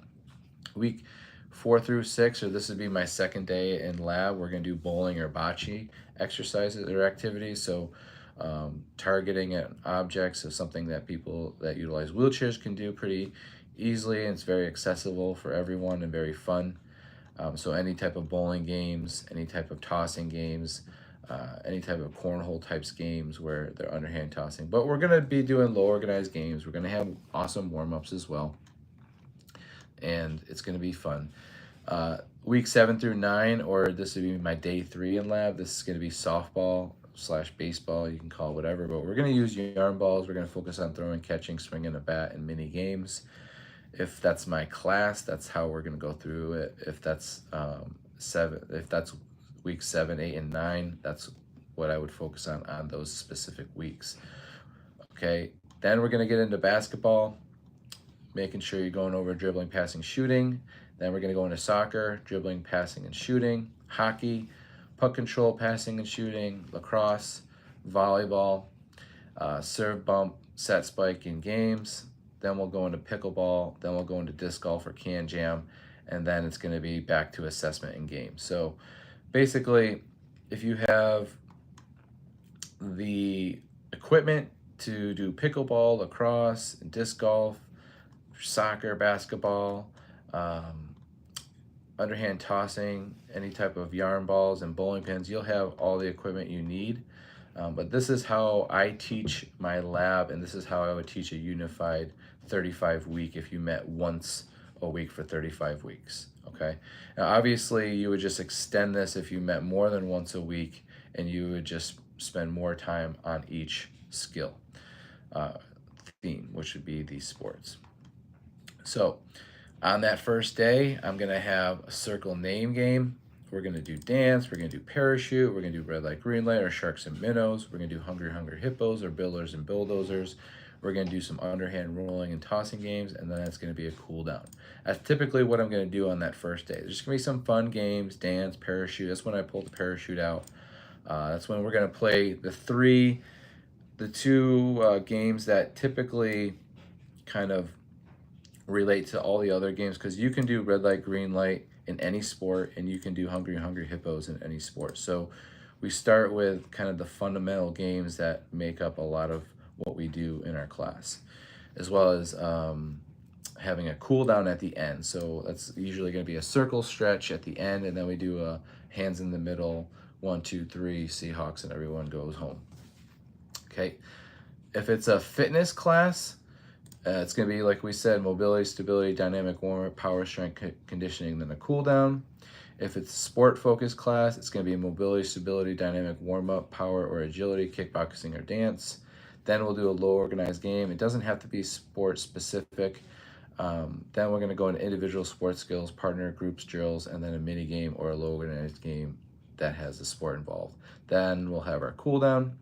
Week 4 through 6, or this would be my second day in lab, we're going to do bowling or bocce exercises or activities. So targeting at objects is something that people that utilize wheelchairs can do pretty easily, and it's very accessible for everyone and very fun. So any type of bowling games, any type of tossing games, any type of cornhole types games where they're underhand tossing. But we're gonna be doing low organized games. We're gonna have awesome warm-ups as well, and it's gonna be fun. Week 7 through 9, or this would be my day 3 in lab. This is gonna be softball / baseball. You can call it whatever, but we're gonna use yarn balls. We're gonna focus on throwing, catching, swinging a bat, and mini games. If that's my class, that's how we're gonna go through it. If that's week 7, 8, and 9, that's what I would focus on those specific weeks. Okay, then we're gonna get into basketball, making sure you're going over dribbling, passing, shooting. Then we're gonna go into soccer, dribbling, passing, and shooting. Hockey, puck control, passing, and shooting. Lacrosse, volleyball, serve, bump, set, spike in games. Then we'll go into pickleball, then we'll go into disc golf or can jam, and then it's going to be back to assessment and games. So basically, if you have the equipment to do pickleball, lacrosse, disc golf, soccer, basketball, underhand tossing, any type of yarn balls and bowling pins, you'll have all the equipment you need. But this is how I teach my lab, and this is how I would teach a unified 35 week if you met once a week for 35 weeks, okay? Now, obviously, you would just extend this if you met more than once a week, and you would just spend more time on each skill theme, which would be these sports. So, on that first day, I'm gonna have a circle name game. We're gonna do dance, we're gonna do parachute, we're gonna do red light, green light, or sharks and minnows. We're gonna do hungry, hungry hippos, or builders and bulldozers. We're gonna do some underhand rolling and tossing games, and then that's gonna be a cool down. That's typically what I'm gonna do on that first day. There's gonna be some fun games, dance, parachute. That's when I pull the parachute out. That's when we're gonna play the two games that typically kind of relate to all the other games, because you can do red light, green light in any sport, and you can do hungry, hungry hippos in any sport. So we start with kind of the fundamental games that make up a lot of what we do in our class, as well as having a cool down at the end. So that's usually going to be a circle stretch at the end, and then we do a hands in the middle, 1, 2, 3, Seahawks, and everyone goes home. Okay. If it's a fitness class, It's going to be, like we said, mobility, stability, dynamic warm-up, power, strength, conditioning, then a cool down. If it's a sport-focused class, it's going to be mobility, stability, dynamic warm-up, power or agility, kickboxing or dance. Then we'll do a low organized game. It doesn't have to be sport specific. Then we're going to go into individual sports skills, partner, groups, drills, and then a mini game or a low organized game that has the sport involved. Then we'll have our cool down.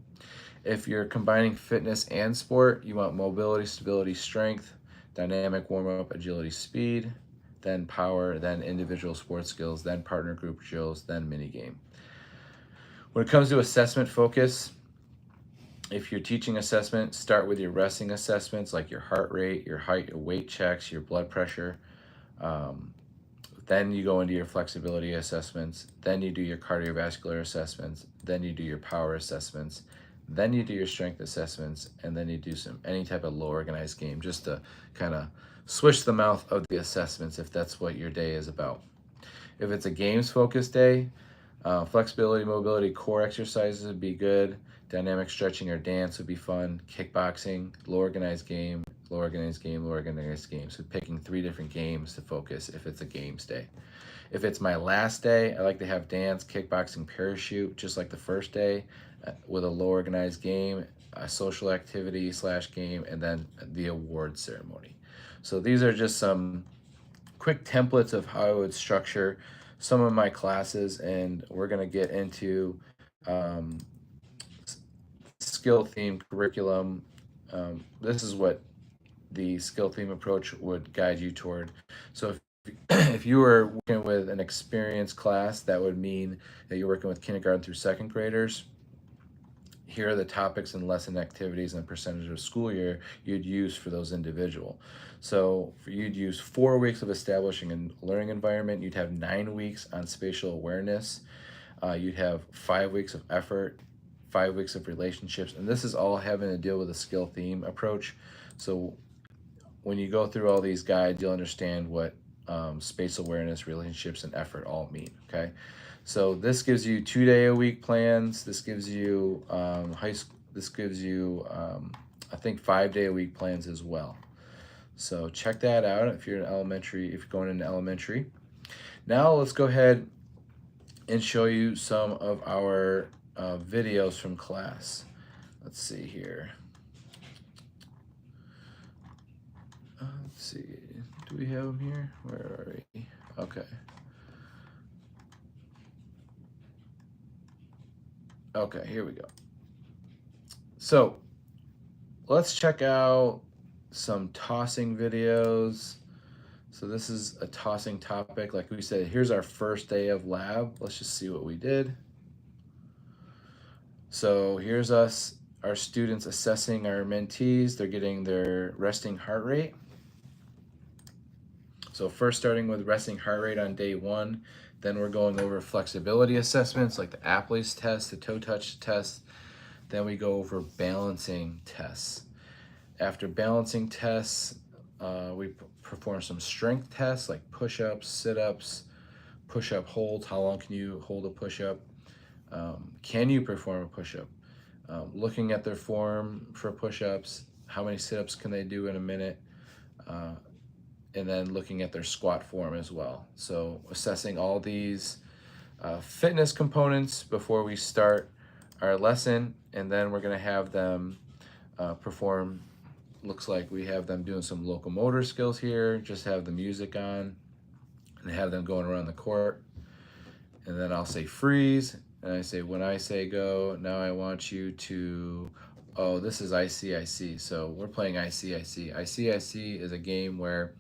If you're combining fitness and sport, you want mobility, stability, strength, dynamic warm-up, agility, speed, then power, then individual sports skills, then partner, group, drills, then mini game. When it comes to assessment focus, if you're teaching assessment, start with your resting assessments like your heart rate, your height, your weight checks, your blood pressure. Then you go into your flexibility assessments. Then you do your cardiovascular assessments. Then you do your power assessments. Then you do your strength assessments. And then you do any type of low organized game just to kind of swish the mouth of the assessments if that's what your day is about. If it's a games focused day, flexibility, mobility, core exercises would be good. Dynamic stretching or dance would be fun. Kickboxing, low organized game, low organized game, low organized game. So picking 3 different games to focus if it's a games day. If it's my last day, I like to have dance, kickboxing, parachute, just like the first day, with a low organized game, a social activity / game, and then the award ceremony. So these are just some quick templates of how I would structure some of my classes, and we're going to get into um, skill themed curriculum. This is what the skill theme approach would guide you toward. So if you were working with an experienced class, that would mean that you're working with kindergarten through 2nd graders. Here are the topics and lesson activities and percentage of school year you'd use for those individual. So you'd use 4 weeks of establishing a learning environment. You'd have 9 weeks on spatial awareness. You'd have 5 weeks of effort, 5 weeks of relationships, and this is all having to deal with a skill theme approach. So when you go through all these guides, you'll understand what spatial awareness, relationships, and effort all mean, okay? So this gives you 2-day-a-week plans. This gives you this gives you, I think, 5-day-a-week plans as well. So check that out if you're in elementary, if you're going into elementary. Now let's go ahead and show you some of our videos from class. Let's see here. Let's see, do we have them here? Where are we? Okay. Okay, here we go. So let's check out some tossing videos. So this is a tossing topic. Like we said, here's our first day of lab. Let's just see what we did. So here's us, our students assessing our mentees. They're getting their resting heart rate. So first starting with resting heart rate on day 1, then we're going over flexibility assessments like the Apley's test, the toe touch test. Then we go over balancing tests. After balancing tests, we perform some strength tests like push-ups, sit-ups, push-up holds. How long can you hold a push-up? Can you perform a push-up? Looking at their form for push-ups, how many sit-ups can they do in a minute? And then looking at their squat form as well. So assessing all these fitness components before we start our lesson, and then we're going to have them perform. Looks like we have them doing some locomotor skills here. Just have the music on and have them going around the court. And then I'll say freeze, and I say, when I say go, now I want you to, oh, this is IC. So we're playing IC. IC is a game where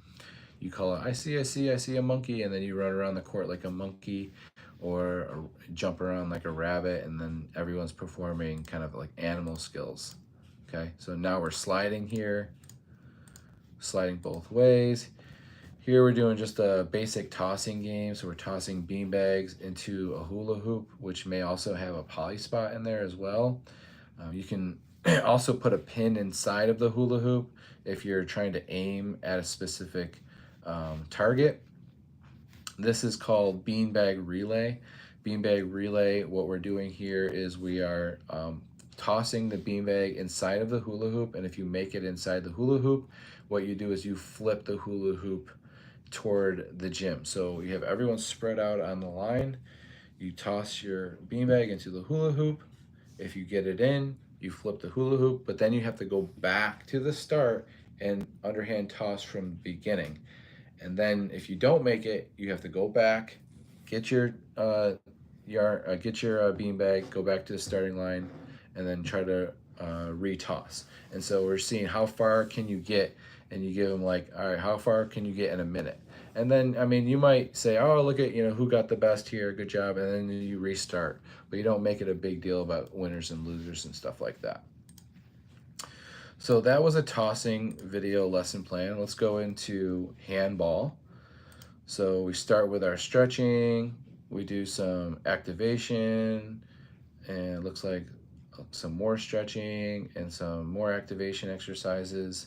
you call it I see a monkey, and then you run around the court like a monkey, or jump around like a rabbit, and then everyone's performing kind of like animal skills. Okay, so now we're sliding here, sliding both ways. Here we're doing just a basic tossing game, so we're tossing beanbags into a hula hoop, which may also have a poly spot in there as well. You can also put a pin inside of the hula hoop if you're trying to aim at a specific target. This is called beanbag relay. Beanbag relay, what we're doing here is we are tossing the beanbag inside of the hula hoop, and if you make it inside the hula hoop, what you do is you flip the hula hoop toward the gym. So you have everyone spread out on the line, you toss your beanbag into the hula hoop. If you get it in, you flip the hula hoop, but then you have to go back to the start and underhand toss from the beginning. And then if you don't make it, you have to go back, get your get your beanbag, go back to the starting line, and then try to retoss. And so we're seeing how far can you get, and you give them like, all right, how far can you get in a minute? And then, I mean, you might say, oh, look at, who got the best here, good job, and then you restart. But you don't make it a big deal about winners and losers and stuff like that. So that was a tossing video lesson plan. Let's go into handball. So we start with our stretching, we do some activation, and it looks like some more stretching and some more activation exercises.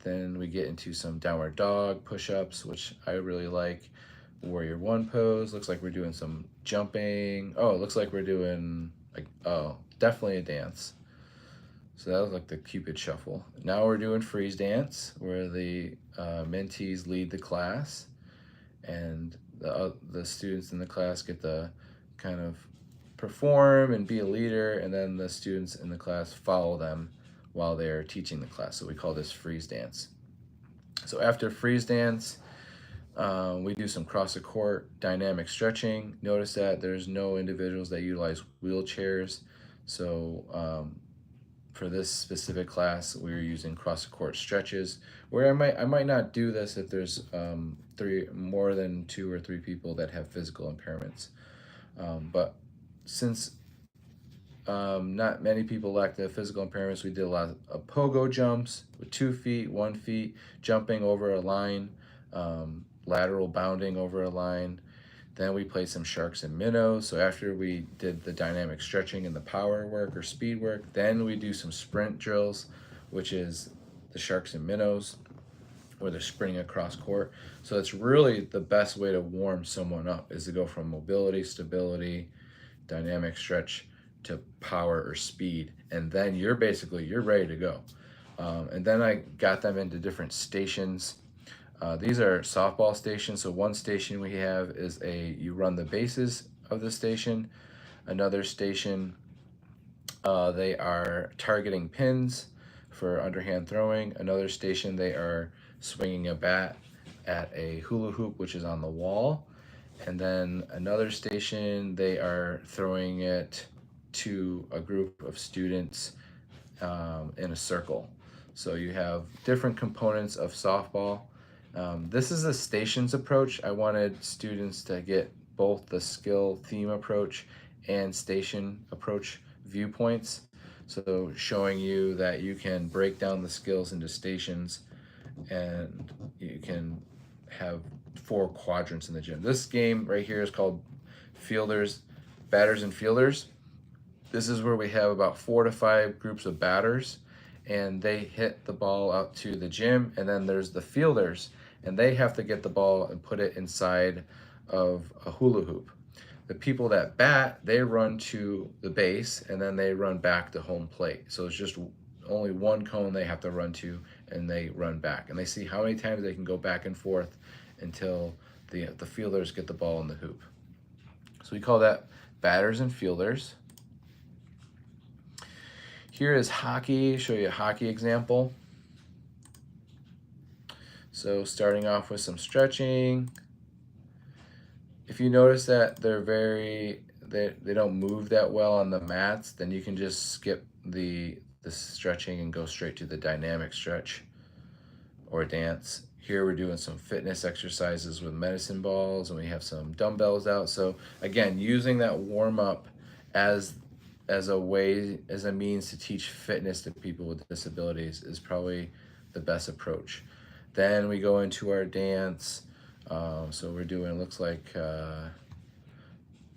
Then we get into some downward dog push-ups, which I really like. Warrior one pose, looks like we're doing some jumping. Oh, it looks like we're doing, like, oh, definitely a dance. So that was like the Cupid shuffle. Now we're doing freeze dance, where the mentees lead the class, and the students in the class get to kind of perform and be a leader, and then the students in the class follow them while they're teaching the class. So we call this freeze dance. So after freeze dance, we do some cross the court dynamic stretching. Notice that there's no individuals that utilize wheelchairs. So for this specific class, we're using cross the court stretches, where I might not do this if there's more than 2 or 3 people that have physical impairments. But since not many people lack the physical impairments, we did a lot of pogo jumps with 2 feet, 1 feet, jumping over a line, lateral bounding over a line. Then we played some sharks and minnows. So after we did the dynamic stretching and the power work or speed work, then we do some sprint drills, which is the sharks and minnows, where they're sprinting across court. So it's really the best way to warm someone up, is to go from mobility, stability, dynamic stretch to power or speed. And then you're ready to go. And then I got them into different stations. These are softball stations. So one station we have is you run the bases of the station. Another station, they are targeting pins for underhand throwing. Another station, they are swinging a bat at a hula hoop, which is on the wall. And then another station, they are throwing it to a group of students in a circle. So you have different components of softball. This is a stations approach. I wanted students to get both the skill theme approach and station approach viewpoints. So showing you that you can break down the skills into stations, and you can have 4 quadrants in the gym. This game right here is called batters and fielders. This is where we have about 4 to 5 groups of batters, and they hit the ball out to the gym, and then there's the fielders, and they have to get the ball and put it inside of a hula hoop. The people that bat, they run to the base, and then they run back to home plate. So it's just only one cone they have to run to, and they run back. And they see how many times they can go back and forth until the fielders get the ball in the hoop. So we call that batters and fielders. Here is hockey. Show you a hockey example. So starting off with some stretching. If you notice that they don't move that well on the mats, then you can just skip the stretching and go straight to the dynamic stretch or dance. Here we're doing some fitness exercises with medicine balls, and we have some dumbbells out. So again, using that warm up as a means to teach fitness to people with disabilities is probably the best approach. Then we go into our dance. So we're doing, looks like, I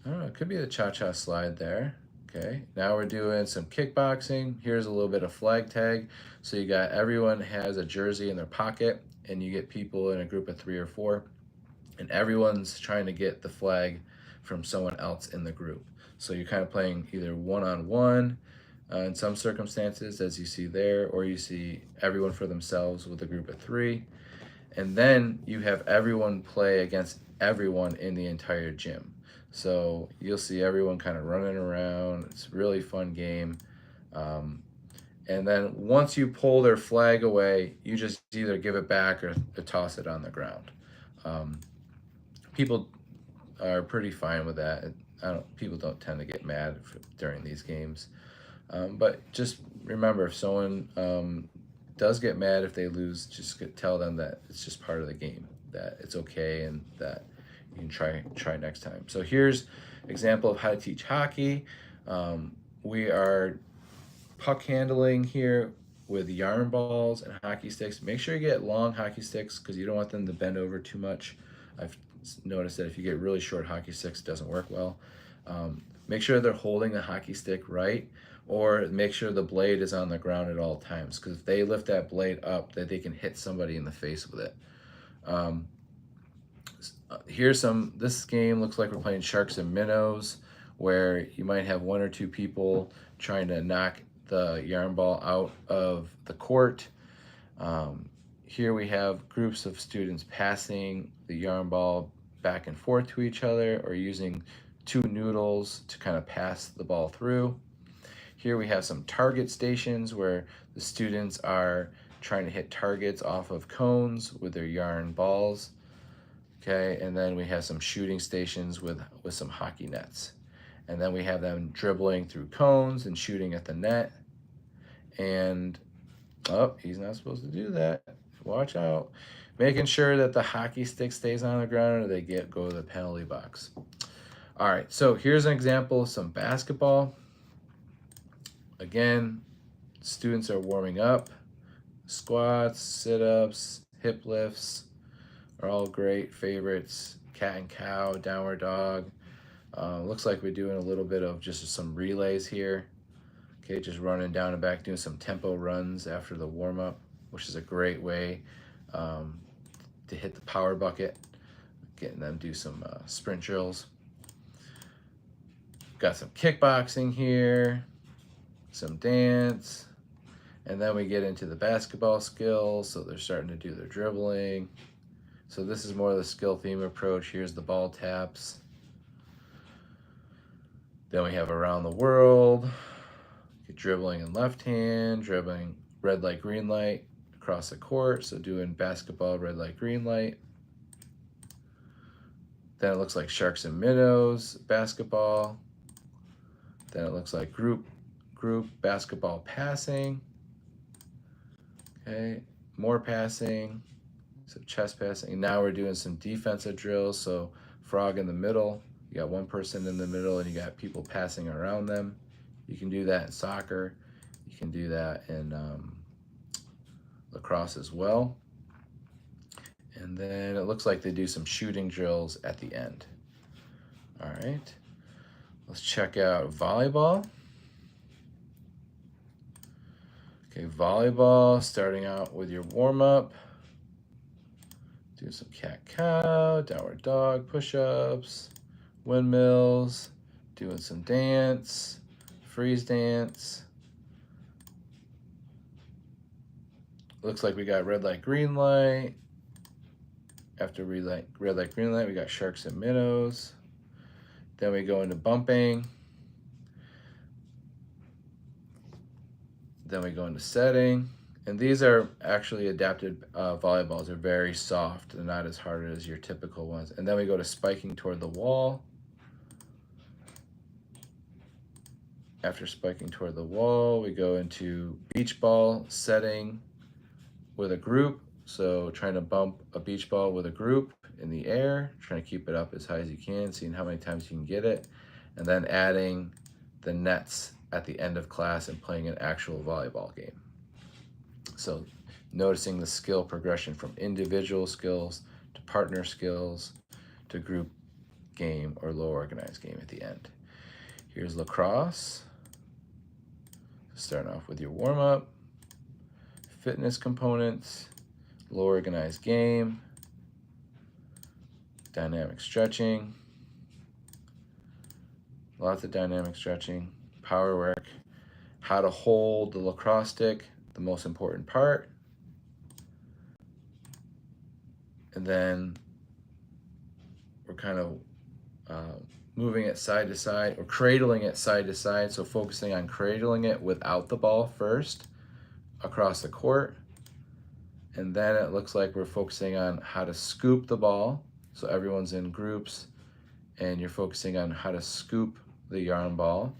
don't know, it could be the cha-cha slide there. Okay, now we're doing some kickboxing. Here's a little bit of flag tag. So you got, everyone has a jersey in their pocket, and you get people in a group of 3 or 4, and everyone's trying to get the flag from someone else in the group. So you're kind of playing either one-on-one, in some circumstances, as you see there, or you see everyone for themselves with a group of 3. And then you have everyone play against everyone in the entire gym. So you'll see everyone kind of running around. It's a really fun game. Um, and then once you pull their flag away, you just either give it back or toss it on the ground. Um, People are pretty fine with that. People don't tend to get mad during these games. But just remember, if someone does get mad if they lose, just tell them that it's just part of the game, that it's okay, and that you can try next time. So here's example of how to teach hockey. We are puck handling here with yarn balls and hockey sticks. Make sure you get long hockey sticks because you don't want them to bend over too much. I've noticed that if you get really short hockey sticks, it doesn't work well. Make sure they're holding the hockey stick right, or make sure the blade is on the ground at all times, because if they lift that blade up, that they can hit somebody in the face with it. This game looks like we're playing sharks and minnows, where you might have 1 or 2 people trying to knock the yarn ball out of the court. Here we have groups of students passing the yarn ball back and forth to each other, or using 2 noodles to kind of pass the ball through. Here we have some target stations where the students are trying to hit targets off of cones with their yarn balls. Okay, and then we have some shooting stations with some hockey nets. And then we have them dribbling through cones and shooting at the net. And, oh, he's not supposed to do that. Watch out. Making sure that the hockey stick stays on the ground or they go to the penalty box. All right, so here's an example of some basketball. Again, students are warming up. Squats, sit-ups, hip lifts are all great favorites. Cat and cow, downward dog. Looks like we're doing a little bit of just some relays here. Okay, just running down and back, doing some tempo runs after the warm-up, which is a great way to hit the power bucket, getting them to do some sprint drills. Got some kickboxing here, some dance, and then we get into the basketball skills, so they're starting to do their dribbling. So this is more of the skill theme approach. Here's the ball taps. Then we have around the world, dribbling in left hand, dribbling red light, green light across the court. So doing basketball, red light, green light. Then it looks like sharks and minnows, basketball. Then it looks like group basketball passing. Okay, more passing, so chest passing. Now we're doing some defensive drills. So frog in the middle. You got one person in the middle and you got people passing around them. You can do that in soccer. You can do that in lacrosse as well. And then it looks like they do some shooting drills at the end. All right, let's check out volleyball. Okay, volleyball, starting out with your warm-up. Do some cat-cow, downward dog, push-ups, windmills, doing some dance, freeze dance. Looks like we got red light, green light. After red light, green light, we got sharks and minnows. Then we go into bumping. Then we go into setting. And these are actually adapted volleyballs. They're very soft. They're not as hard as your typical ones. And then we go to spiking toward the wall. After spiking toward the wall, we go into beach ball setting with a group. So trying to bump a beach ball with a group in the air, trying to keep it up as high as you can, seeing how many times you can get it. And then adding the nets at the end of class and playing an actual volleyball game. So noticing the skill progression from individual skills to partner skills to group game or low organized game at the end. Here's lacrosse. Starting off with your warm-up, fitness components, low organized game, dynamic stretching, lots of dynamic stretching, power work, how to hold the lacrosse stick, the most important part. And then we're kind of moving it side to side, or cradling it side to side. So focusing on cradling it without the ball first across the court. And then it looks like we're focusing on how to scoop the ball. So everyone's in groups and you're focusing on how to scoop the yarn ball.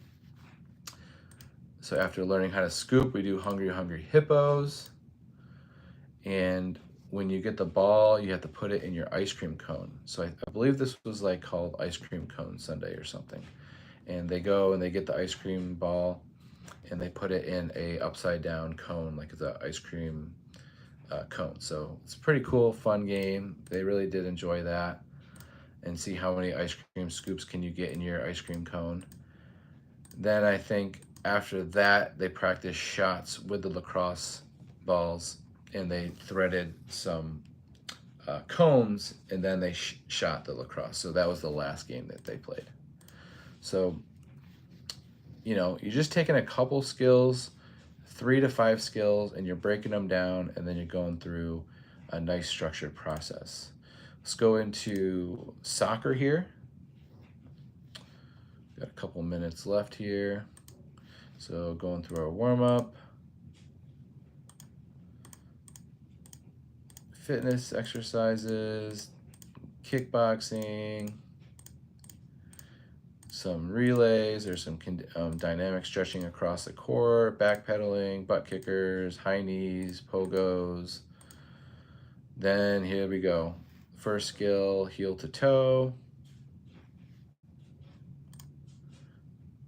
So after learning how to scoop, we do Hungry Hungry Hippos. And when you get the ball, you have to put it in your ice cream cone. So I believe this was like called Ice Cream Cone Sunday or something. And they go and they get the ice cream ball and they put it in a upside down cone, like it's an ice cream cone. So it's a pretty cool, fun game. They really did enjoy that, and see how many ice cream scoops can you get in your ice cream cone. Then I think after that, they practiced shots with the lacrosse balls, and they threaded some cones, and then they shot the lacrosse. So that was the last game that they played. So, you know, you're just taking a couple skills, 3 to 5 skills, and you're breaking them down, and then you're going through a nice structured process. Let's go into soccer here. Got a couple minutes left here. So going through our warm-up. Fitness exercises, kickboxing, some relays, there's some dynamic stretching across the core, backpedaling, butt kickers, high knees, pogos. Then here we go. First skill, heel to toe.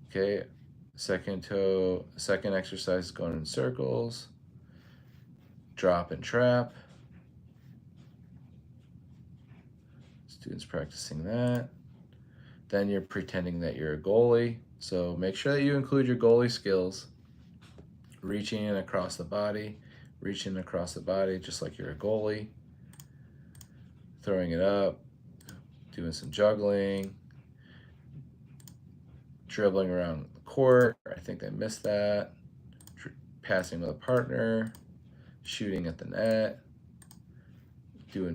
Okay, second exercise is going in circles. Drop and trap. Students practicing that. Then you're pretending that you're a goalie. So make sure that you include your goalie skills. Reaching in across the body, just like you're a goalie. Throwing it up, doing some juggling, dribbling around the court. I think they missed that. Passing with a partner, shooting at the net,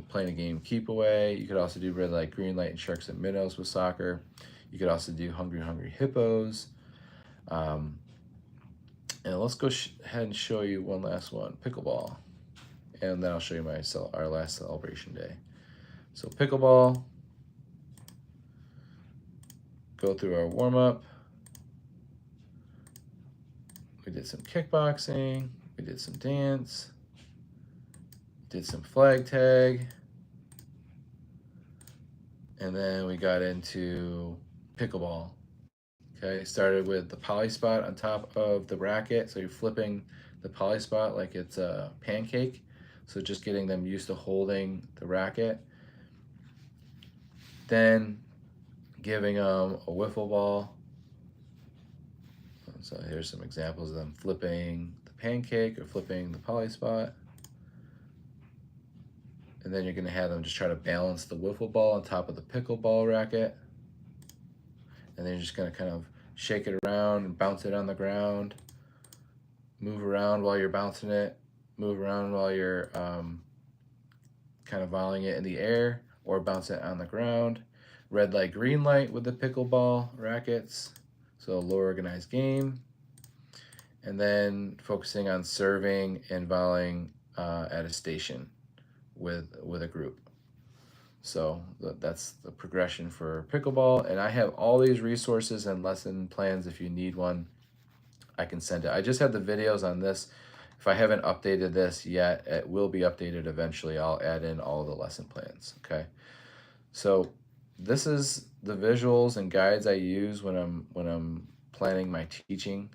playing a game keep away. You could also do red light, green light, and sharks and minnows with soccer. You could also do Hungry Hungry Hippos. And let's go ahead and show you one last one, pickleball. And then I'll show you our last celebration day. So pickleball, go through our warm-up. We did some kickboxing, we did some dance, did some flag tag, and then we got into pickleball. Okay, started with the poly spot on top of the racket, so you're flipping the poly spot like it's a pancake, so just getting them used to holding the racket. Then giving them a wiffle ball. So here's some examples of them flipping the pancake or flipping the poly spot. And then you're going to have them just try to balance the wiffle ball on top of the pickleball racket. And then you're just going to kind of shake it around and bounce it on the ground. Move around while you're bouncing it. Move around while you're kind of volleying it in the air, or bounce it on the ground. Red light, green light with the pickleball rackets. So a low organized game. And then focusing on serving and volleying at a station with a group. So that's the progression for pickleball. And I have all these resources and lesson plans. If you need one, I can send it. I just have the videos on this. If I haven't updated this yet, it will be updated eventually. I'll add in all the lesson plans, okay? So this is the visuals and guides I use when I'm planning my teaching.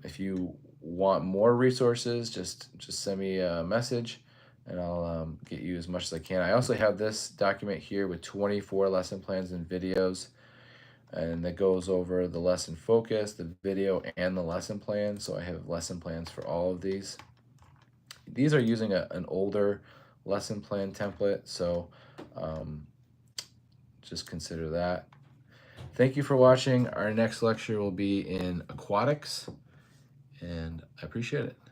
If you want more resources, just send me a message and I'll get you as much as I can. I also have this document here with 24 lesson plans and videos, and that goes over the lesson focus, the video, and the lesson plan. So I have lesson plans for all of these. These are using an older lesson plan template, so just consider that. Thank you for watching. Our next lecture will be in aquatics. and I appreciate it.